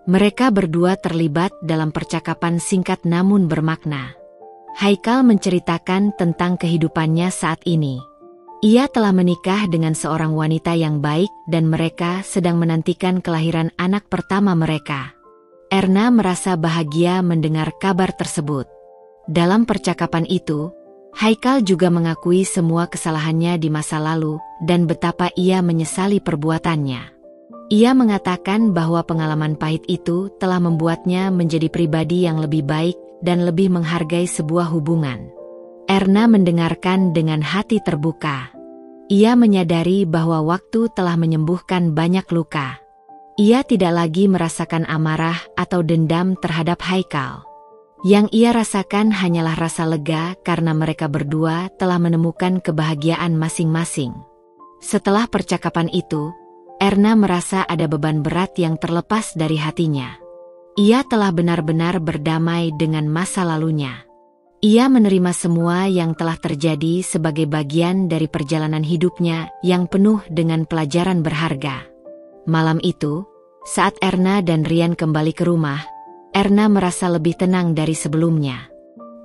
Mereka berdua terlibat dalam percakapan singkat namun bermakna. Haikal menceritakan tentang kehidupannya saat ini. Ia telah menikah dengan seorang wanita yang baik dan mereka sedang menantikan kelahiran anak pertama mereka. Erna merasa bahagia mendengar kabar tersebut. Dalam percakapan itu, Haikal juga mengakui semua kesalahannya di masa lalu dan betapa ia menyesali perbuatannya. Ia mengatakan bahwa pengalaman pahit itu telah membuatnya menjadi pribadi yang lebih baik dan lebih menghargai sebuah hubungan. Erna mendengarkan dengan hati terbuka. Ia menyadari bahwa waktu telah menyembuhkan banyak luka. Ia tidak lagi merasakan amarah atau dendam terhadap Haikal. Yang ia rasakan hanyalah rasa lega karena mereka berdua telah menemukan kebahagiaan masing-masing. Setelah percakapan itu, Erna merasa ada beban berat yang terlepas dari hatinya. Ia telah benar-benar berdamai dengan masa lalunya. Ia menerima semua yang telah terjadi sebagai bagian dari perjalanan hidupnya yang penuh dengan pelajaran berharga. Malam itu, saat Erna dan Rian kembali ke rumah, Erna merasa lebih tenang dari sebelumnya.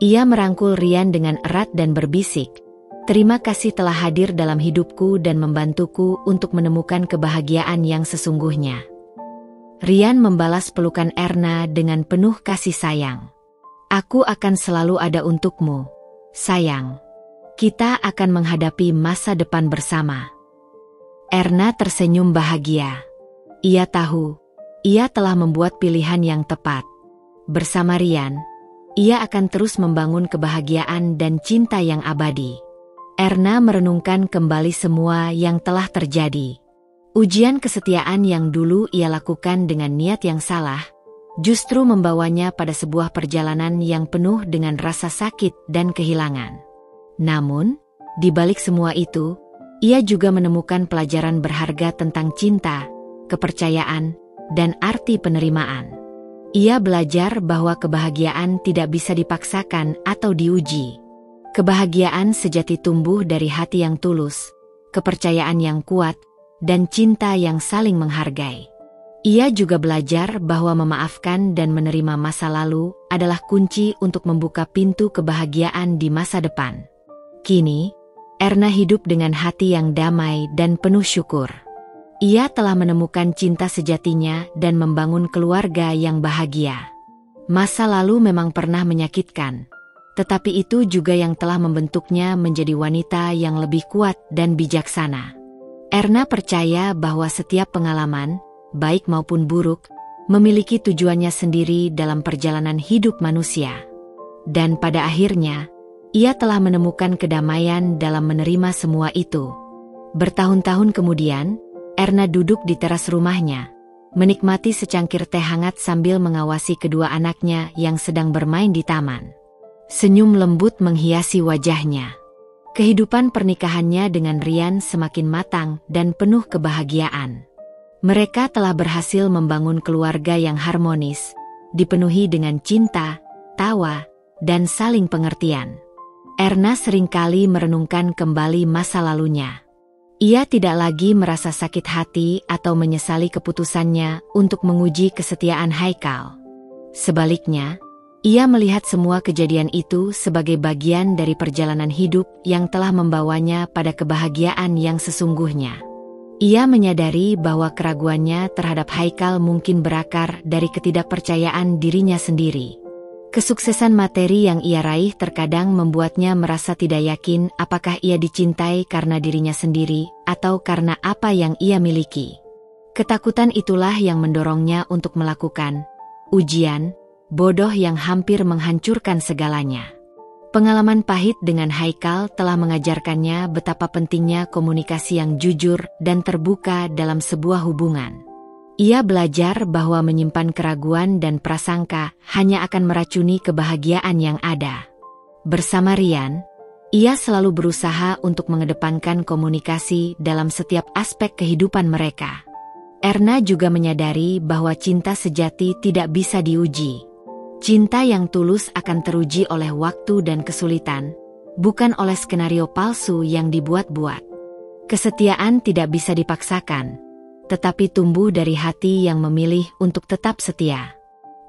Ia merangkul Rian dengan erat dan berbisik, "Terima kasih telah hadir dalam hidupku dan membantuku untuk menemukan kebahagiaan yang sesungguhnya." Rian membalas pelukan Erna dengan penuh kasih sayang. "Aku akan selalu ada untukmu, sayang. Kita akan menghadapi masa depan bersama." Erna tersenyum bahagia. Ia tahu, ia telah membuat pilihan yang tepat. Bersama Rian, ia akan terus membangun kebahagiaan dan cinta yang abadi. Erna merenungkan kembali semua yang telah terjadi. Ujian kesetiaan yang dulu ia lakukan dengan niat yang salah, justru membawanya pada sebuah perjalanan yang penuh dengan rasa sakit dan kehilangan. Namun, di balik semua itu, ia juga menemukan pelajaran berharga tentang cinta, kepercayaan, dan arti penerimaan. Ia belajar bahwa kebahagiaan tidak bisa dipaksakan atau diuji. Kebahagiaan sejati tumbuh dari hati yang tulus, kepercayaan yang kuat, dan cinta yang saling menghargai. Ia juga belajar bahwa memaafkan dan menerima masa lalu adalah kunci untuk membuka pintu kebahagiaan di masa depan. Kini, Erna hidup dengan hati yang damai dan penuh syukur. Ia telah menemukan cinta sejatinya dan membangun keluarga yang bahagia. Masa lalu memang pernah menyakitkan, tetapi itu juga yang telah membentuknya menjadi wanita yang lebih kuat dan bijaksana. Erna percaya bahwa setiap pengalaman, baik maupun buruk, memiliki tujuannya sendiri dalam perjalanan hidup manusia. Dan pada akhirnya, ia telah menemukan kedamaian dalam menerima semua itu. Bertahun-tahun kemudian, Erna duduk di teras rumahnya, menikmati secangkir teh hangat sambil mengawasi kedua anaknya yang sedang bermain di taman. Senyum lembut menghiasi wajahnya. Kehidupan pernikahannya dengan Rian semakin matang dan penuh kebahagiaan. Mereka telah berhasil membangun keluarga yang harmonis, dipenuhi dengan cinta, tawa, dan saling pengertian. Erna seringkali merenungkan kembali masa lalunya. Ia tidak lagi merasa sakit hati atau menyesali keputusannya untuk menguji kesetiaan Haikal. Sebaliknya, ia melihat semua kejadian itu sebagai bagian dari perjalanan hidup yang telah membawanya pada kebahagiaan yang sesungguhnya. Ia menyadari bahwa keraguannya terhadap Haikal mungkin berakar dari ketidakpercayaan dirinya sendiri. Kesuksesan materi yang ia raih terkadang membuatnya merasa tidak yakin apakah ia dicintai karena dirinya sendiri atau karena apa yang ia miliki. Ketakutan itulah yang mendorongnya untuk melakukan ujian bodoh yang hampir menghancurkan segalanya. Pengalaman pahit dengan Haikal telah mengajarkannya betapa pentingnya komunikasi yang jujur dan terbuka dalam sebuah hubungan. Ia belajar bahwa menyimpan keraguan dan prasangka hanya akan meracuni kebahagiaan yang ada. Bersama Rian, ia selalu berusaha untuk mengedepankan komunikasi dalam setiap aspek kehidupan mereka. Erna juga menyadari bahwa cinta sejati tidak bisa diuji. Cinta yang tulus akan teruji oleh waktu dan kesulitan, bukan oleh skenario palsu yang dibuat-buat. Kesetiaan tidak bisa dipaksakan, tetapi tumbuh dari hati yang memilih untuk tetap setia.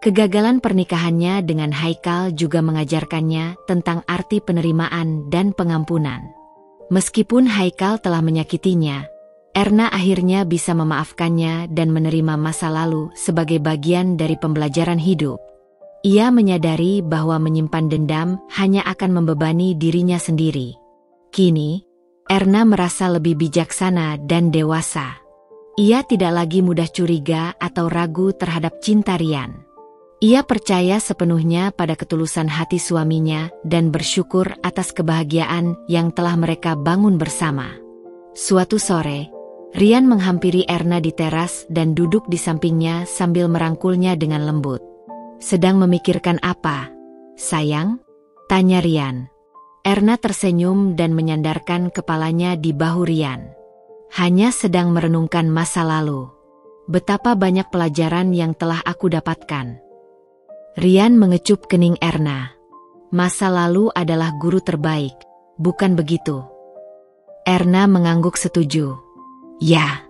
Kegagalan pernikahannya dengan Haikal juga mengajarkannya tentang arti penerimaan dan pengampunan. Meskipun Haikal telah menyakitinya, Erna akhirnya bisa memaafkannya dan menerima masa lalu sebagai bagian dari pembelajaran hidup. Ia menyadari bahwa menyimpan dendam hanya akan membebani dirinya sendiri. Kini, Erna merasa lebih bijaksana dan dewasa. Ia tidak lagi mudah curiga atau ragu terhadap cinta Rian. Ia percaya sepenuhnya pada ketulusan hati suaminya dan bersyukur atas kebahagiaan yang telah mereka bangun bersama. Suatu sore, Rian menghampiri Erna di teras dan duduk di sampingnya sambil merangkulnya dengan lembut. "Sedang memikirkan apa, sayang?" tanya Rian. Erna tersenyum dan menyandarkan kepalanya di bahu Rian. "Hanya sedang merenungkan masa lalu. Betapa banyak pelajaran yang telah aku dapatkan." Rian mengecup kening Erna. "Masa lalu adalah guru terbaik, bukan begitu?" Erna mengangguk setuju. "Ya,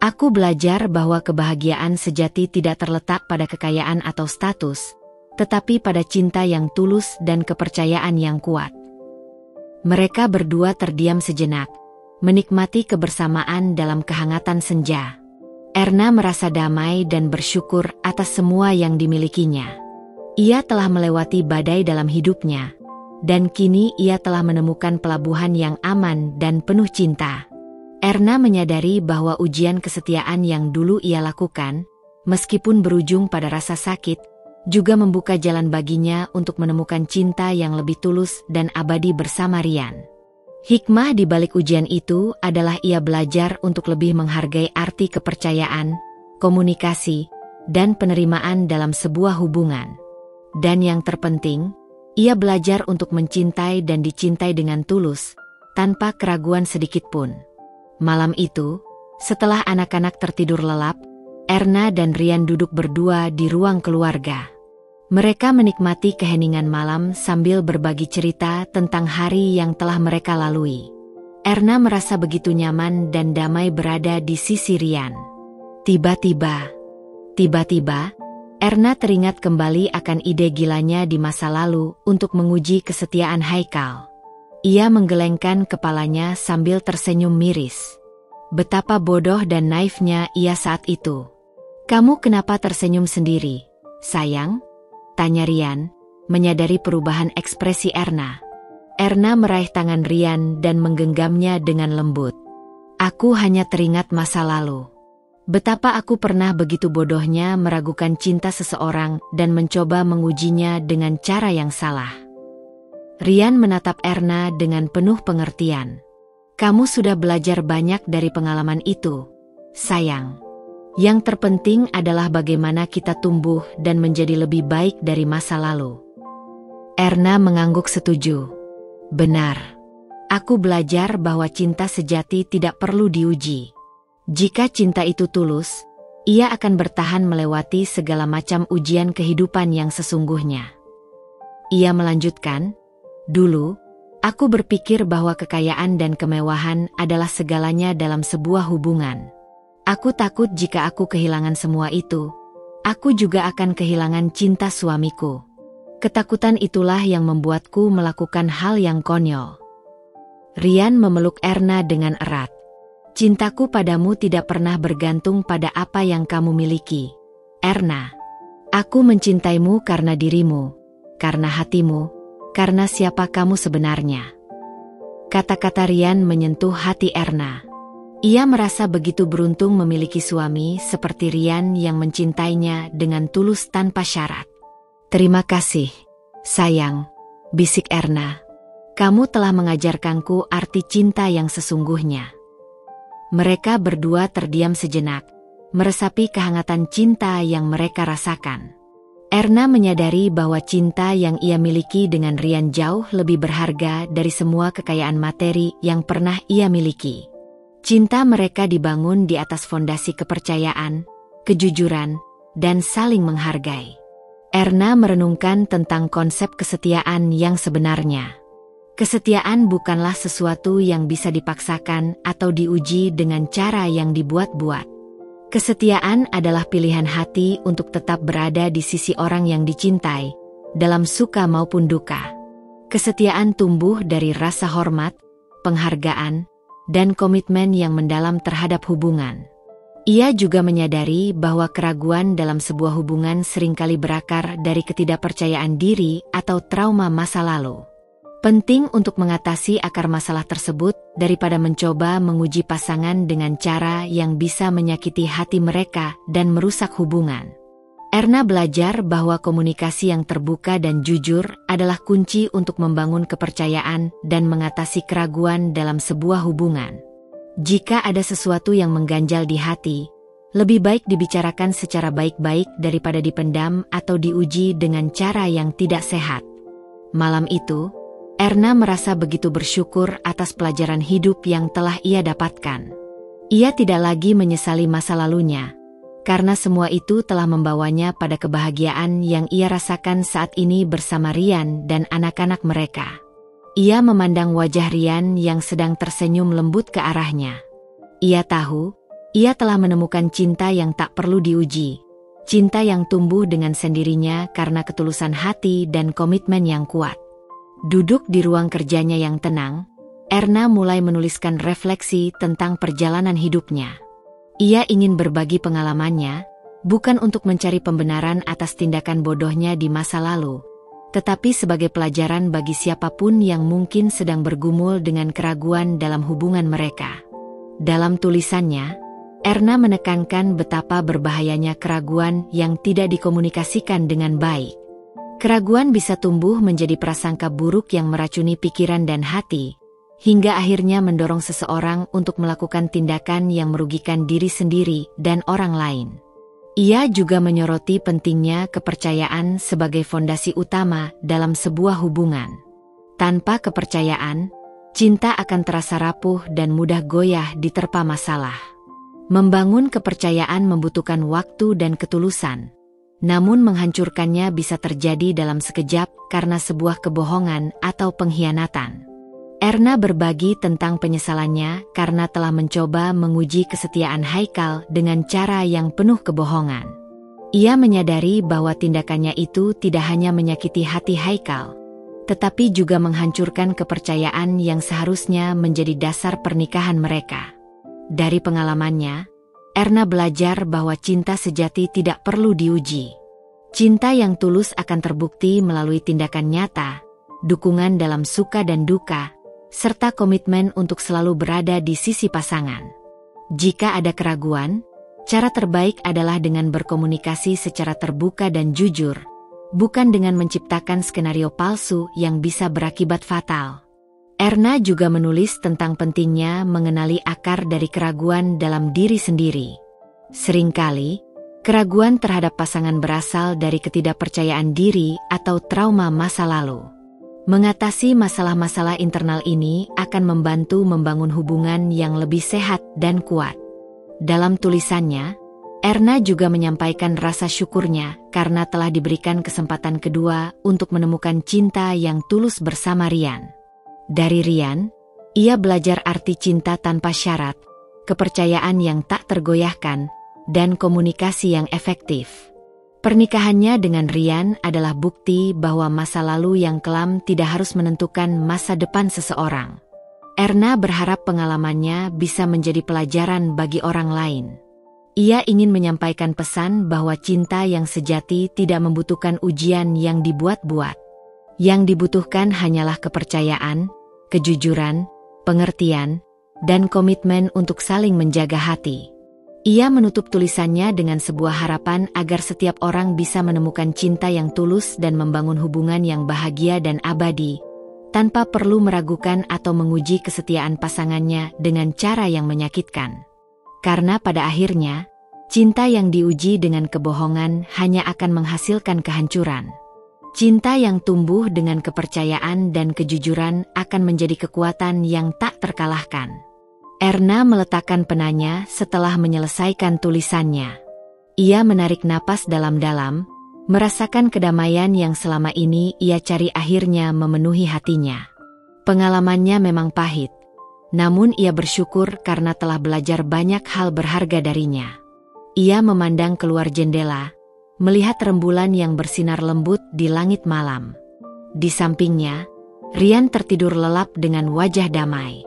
aku belajar bahwa kebahagiaan sejati tidak terletak pada kekayaan atau status, tetapi pada cinta yang tulus dan kepercayaan yang kuat." Mereka berdua terdiam sejenak, menikmati kebersamaan dalam kehangatan senja. Erna merasa damai dan bersyukur atas semua yang dimilikinya. Ia telah melewati badai dalam hidupnya, dan kini ia telah menemukan pelabuhan yang aman dan penuh cinta. Erna menyadari bahwa ujian kesetiaan yang dulu ia lakukan, meskipun berujung pada rasa sakit, juga membuka jalan baginya untuk menemukan cinta yang lebih tulus dan abadi bersama Rian. Hikmah di balik ujian itu adalah ia belajar untuk lebih menghargai arti kepercayaan, komunikasi, dan penerimaan dalam sebuah hubungan. Dan yang terpenting, ia belajar untuk mencintai dan dicintai dengan tulus, tanpa keraguan sedikitpun. Malam itu, setelah anak-anak tertidur lelap, Erna dan Rian duduk berdua di ruang keluarga. Mereka menikmati keheningan malam sambil berbagi cerita tentang hari yang telah mereka lalui. Erna merasa begitu nyaman dan damai berada di sisi Rian. Tiba-tiba, Erna teringat kembali akan ide gilanya di masa lalu untuk menguji kesetiaan Haikal. Ia menggelengkan kepalanya sambil tersenyum miris. Betapa bodoh dan naifnya ia saat itu. "Kamu kenapa tersenyum sendiri, sayang?" tanya Rian, menyadari perubahan ekspresi Erna. Erna meraih tangan Rian dan menggenggamnya dengan lembut. "Aku hanya teringat masa lalu. Betapa aku pernah begitu bodohnya meragukan cinta seseorang dan mencoba mengujinya dengan cara yang salah." Rian menatap Erna dengan penuh pengertian. "Kamu sudah belajar banyak dari pengalaman itu, sayang. Yang terpenting adalah bagaimana kita tumbuh dan menjadi lebih baik dari masa lalu." Erna mengangguk setuju. "Benar. Aku belajar bahwa cinta sejati tidak perlu diuji. Jika cinta itu tulus, ia akan bertahan melewati segala macam ujian kehidupan yang sesungguhnya." Ia melanjutkan, "Dulu, aku berpikir bahwa kekayaan dan kemewahan adalah segalanya dalam sebuah hubungan. Aku takut jika aku kehilangan semua itu, aku juga akan kehilangan cinta suamiku. Ketakutan itulah yang membuatku melakukan hal yang konyol." Rian memeluk Erna dengan erat. "Cintaku padamu tidak pernah bergantung pada apa yang kamu miliki, Erna. Aku mencintaimu karena dirimu, karena hatimu, karena siapa kamu sebenarnya. Kata-kata Ryan menyentuh hati Erna. Ia merasa begitu beruntung memiliki suami seperti Ryan yang mencintainya dengan tulus tanpa syarat. "Terima kasih, sayang," bisik Erna. "Kamu telah mengajarkanku arti cinta yang sesungguhnya." Mereka berdua terdiam sejenak, meresapi kehangatan cinta yang mereka rasakan. Erna menyadari bahwa cinta yang ia miliki dengan Ryan jauh lebih berharga dari semua kekayaan materi yang pernah ia miliki. Cinta mereka dibangun di atas fondasi kepercayaan, kejujuran, dan saling menghargai. Erna merenungkan tentang konsep kesetiaan yang sebenarnya. Kesetiaan bukanlah sesuatu yang bisa dipaksakan atau diuji dengan cara yang dibuat-buat. Kesetiaan adalah pilihan hati untuk tetap berada di sisi orang yang dicintai, dalam suka maupun duka. Kesetiaan tumbuh dari rasa hormat, penghargaan, dan komitmen yang mendalam terhadap hubungan. Ia juga menyadari bahwa keraguan dalam sebuah hubungan seringkali berakar dari ketidakpercayaan diri atau trauma masa lalu. Penting untuk mengatasi akar masalah tersebut daripada mencoba menguji pasangan dengan cara yang bisa menyakiti hati mereka dan merusak hubungan. Erna belajar bahwa komunikasi yang terbuka dan jujur adalah kunci untuk membangun kepercayaan dan mengatasi keraguan dalam sebuah hubungan. Jika ada sesuatu yang mengganjal di hati, lebih baik dibicarakan secara baik-baik daripada dipendam atau diuji dengan cara yang tidak sehat. Malam itu, Erna merasa begitu bersyukur atas pelajaran hidup yang telah ia dapatkan. Ia tidak lagi menyesali masa lalunya, karena semua itu telah membawanya pada kebahagiaan yang ia rasakan saat ini bersama Ryan dan anak-anak mereka. Ia memandang wajah Ryan yang sedang tersenyum lembut ke arahnya. Ia tahu, ia telah menemukan cinta yang tak perlu diuji. Cinta yang tumbuh dengan sendirinya karena ketulusan hati dan komitmen yang kuat. Duduk di ruang kerjanya yang tenang, Erna mulai menuliskan refleksi tentang perjalanan hidupnya. Ia ingin berbagi pengalamannya, bukan untuk mencari pembenaran atas tindakan bodohnya di masa lalu, tetapi sebagai pelajaran bagi siapapun yang mungkin sedang bergumul dengan keraguan dalam hubungan mereka. Dalam tulisannya, Erna menekankan betapa berbahayanya keraguan yang tidak dikomunikasikan dengan baik. Keraguan bisa tumbuh menjadi prasangka buruk yang meracuni pikiran dan hati, hingga akhirnya mendorong seseorang untuk melakukan tindakan yang merugikan diri sendiri dan orang lain. Ia juga menyoroti pentingnya kepercayaan sebagai fondasi utama dalam sebuah hubungan. Tanpa kepercayaan, cinta akan terasa rapuh dan mudah goyah diterpa masalah. Membangun kepercayaan membutuhkan waktu dan ketulusan, namun menghancurkannya bisa terjadi dalam sekejap karena sebuah kebohongan atau pengkhianatan. Erna berbagi tentang penyesalannya karena telah mencoba menguji kesetiaan Haikal dengan cara yang penuh kebohongan. Ia menyadari bahwa tindakannya itu tidak hanya menyakiti hati Haikal, tetapi juga menghancurkan kepercayaan yang seharusnya menjadi dasar pernikahan mereka. Dari pengalamannya, Erna belajar bahwa cinta sejati tidak perlu diuji. Cinta yang tulus akan terbukti melalui tindakan nyata, dukungan dalam suka dan duka, serta komitmen untuk selalu berada di sisi pasangan. Jika ada keraguan, cara terbaik adalah dengan berkomunikasi secara terbuka dan jujur, bukan dengan menciptakan skenario palsu yang bisa berakibat fatal. Erna juga menulis tentang pentingnya mengenali akar dari keraguan dalam diri sendiri. Seringkali, keraguan terhadap pasangan berasal dari ketidakpercayaan diri atau trauma masa lalu. Mengatasi masalah-masalah internal ini akan membantu membangun hubungan yang lebih sehat dan kuat. Dalam tulisannya, Erna juga menyampaikan rasa syukurnya karena telah diberikan kesempatan kedua untuk menemukan cinta yang tulus bersama Ryan. Dari Ryan, ia belajar arti cinta tanpa syarat, kepercayaan yang tak tergoyahkan, dan komunikasi yang efektif. Pernikahannya dengan Ryan adalah bukti bahwa masa lalu yang kelam tidak harus menentukan masa depan seseorang. Erna berharap pengalamannya bisa menjadi pelajaran bagi orang lain. Ia ingin menyampaikan pesan bahwa cinta yang sejati tidak membutuhkan ujian yang dibuat-buat. Yang dibutuhkan hanyalah kepercayaan, kejujuran, pengertian, dan komitmen untuk saling menjaga hati. Ia menutup tulisannya dengan sebuah harapan agar setiap orang bisa menemukan cinta yang tulus dan membangun hubungan yang bahagia dan abadi, tanpa perlu meragukan atau menguji kesetiaan pasangannya dengan cara yang menyakitkan. Karena pada akhirnya, cinta yang diuji dengan kebohongan hanya akan menghasilkan kehancuran. Cinta yang tumbuh dengan kepercayaan dan kejujuran akan menjadi kekuatan yang tak terkalahkan. Erna meletakkan penanya setelah menyelesaikan tulisannya. Ia menarik napas dalam-dalam, merasakan kedamaian yang selama ini ia cari akhirnya memenuhi hatinya. Pengalamannya memang pahit, namun ia bersyukur karena telah belajar banyak hal berharga darinya. Ia memandang keluar jendela, melihat rembulan yang bersinar lembut di langit malam. Di sampingnya, Rian tertidur lelap dengan wajah damai.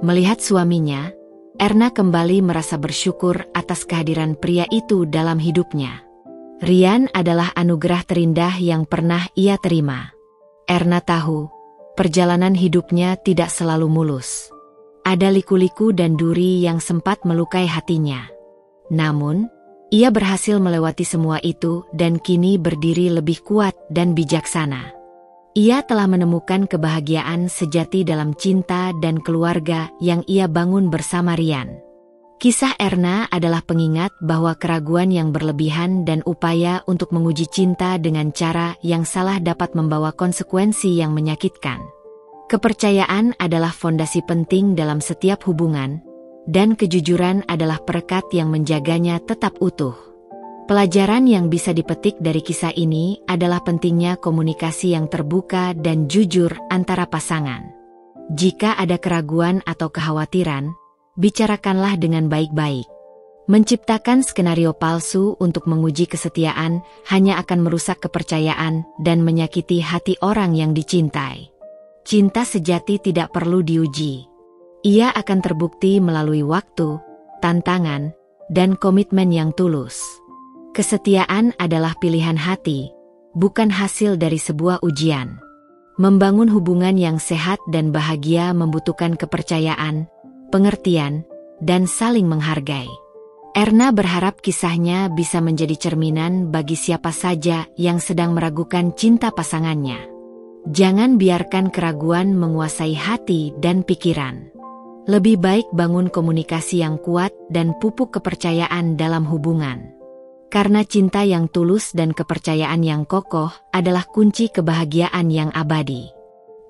Melihat suaminya, Erna kembali merasa bersyukur atas kehadiran pria itu dalam hidupnya. Rian adalah anugerah terindah yang pernah ia terima. Erna tahu, perjalanan hidupnya tidak selalu mulus. Ada liku-liku dan duri yang sempat melukai hatinya. Namun, ia berhasil melewati semua itu dan kini berdiri lebih kuat dan bijaksana. Ia telah menemukan kebahagiaan sejati dalam cinta dan keluarga yang ia bangun bersama Rian. Kisah Erna adalah pengingat bahwa keraguan yang berlebihan dan upaya untuk menguji cinta dengan cara yang salah dapat membawa konsekuensi yang menyakitkan. Kepercayaan adalah fondasi penting dalam setiap hubungan, dan kejujuran adalah perekat yang menjaganya tetap utuh. Pelajaran yang bisa dipetik dari kisah ini adalah pentingnya komunikasi yang terbuka dan jujur antara pasangan. Jika ada keraguan atau kekhawatiran, bicarakanlah dengan baik-baik. Menciptakan skenario palsu untuk menguji kesetiaan hanya akan merusak kepercayaan dan menyakiti hati orang yang dicintai. Cinta sejati tidak perlu diuji. Ia akan terbukti melalui waktu, tantangan, dan komitmen yang tulus. Kesetiaan adalah pilihan hati, bukan hasil dari sebuah ujian. Membangun hubungan yang sehat dan bahagia membutuhkan kepercayaan, pengertian, dan saling menghargai. Erna berharap kisahnya bisa menjadi cerminan bagi siapa saja yang sedang meragukan cinta pasangannya. Jangan biarkan keraguan menguasai hati dan pikiran. Lebih baik bangun komunikasi yang kuat dan pupuk kepercayaan dalam hubungan. Karena cinta yang tulus dan kepercayaan yang kokoh adalah kunci kebahagiaan yang abadi.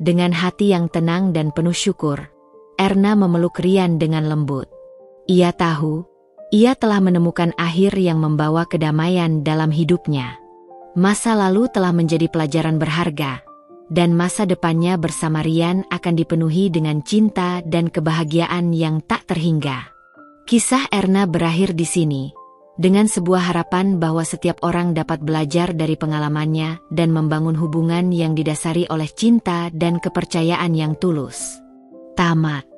Dengan hati yang tenang dan penuh syukur, Erna memeluk Rian dengan lembut. Ia tahu, ia telah menemukan akhir yang membawa kedamaian dalam hidupnya. Masa lalu telah menjadi pelajaran berharga, dan masa depannya bersama Rian akan dipenuhi dengan cinta dan kebahagiaan yang tak terhingga. Kisah Erna berakhir di sini, dengan sebuah harapan bahwa setiap orang dapat belajar dari pengalamannya dan membangun hubungan yang didasari oleh cinta dan kepercayaan yang tulus. Tamat.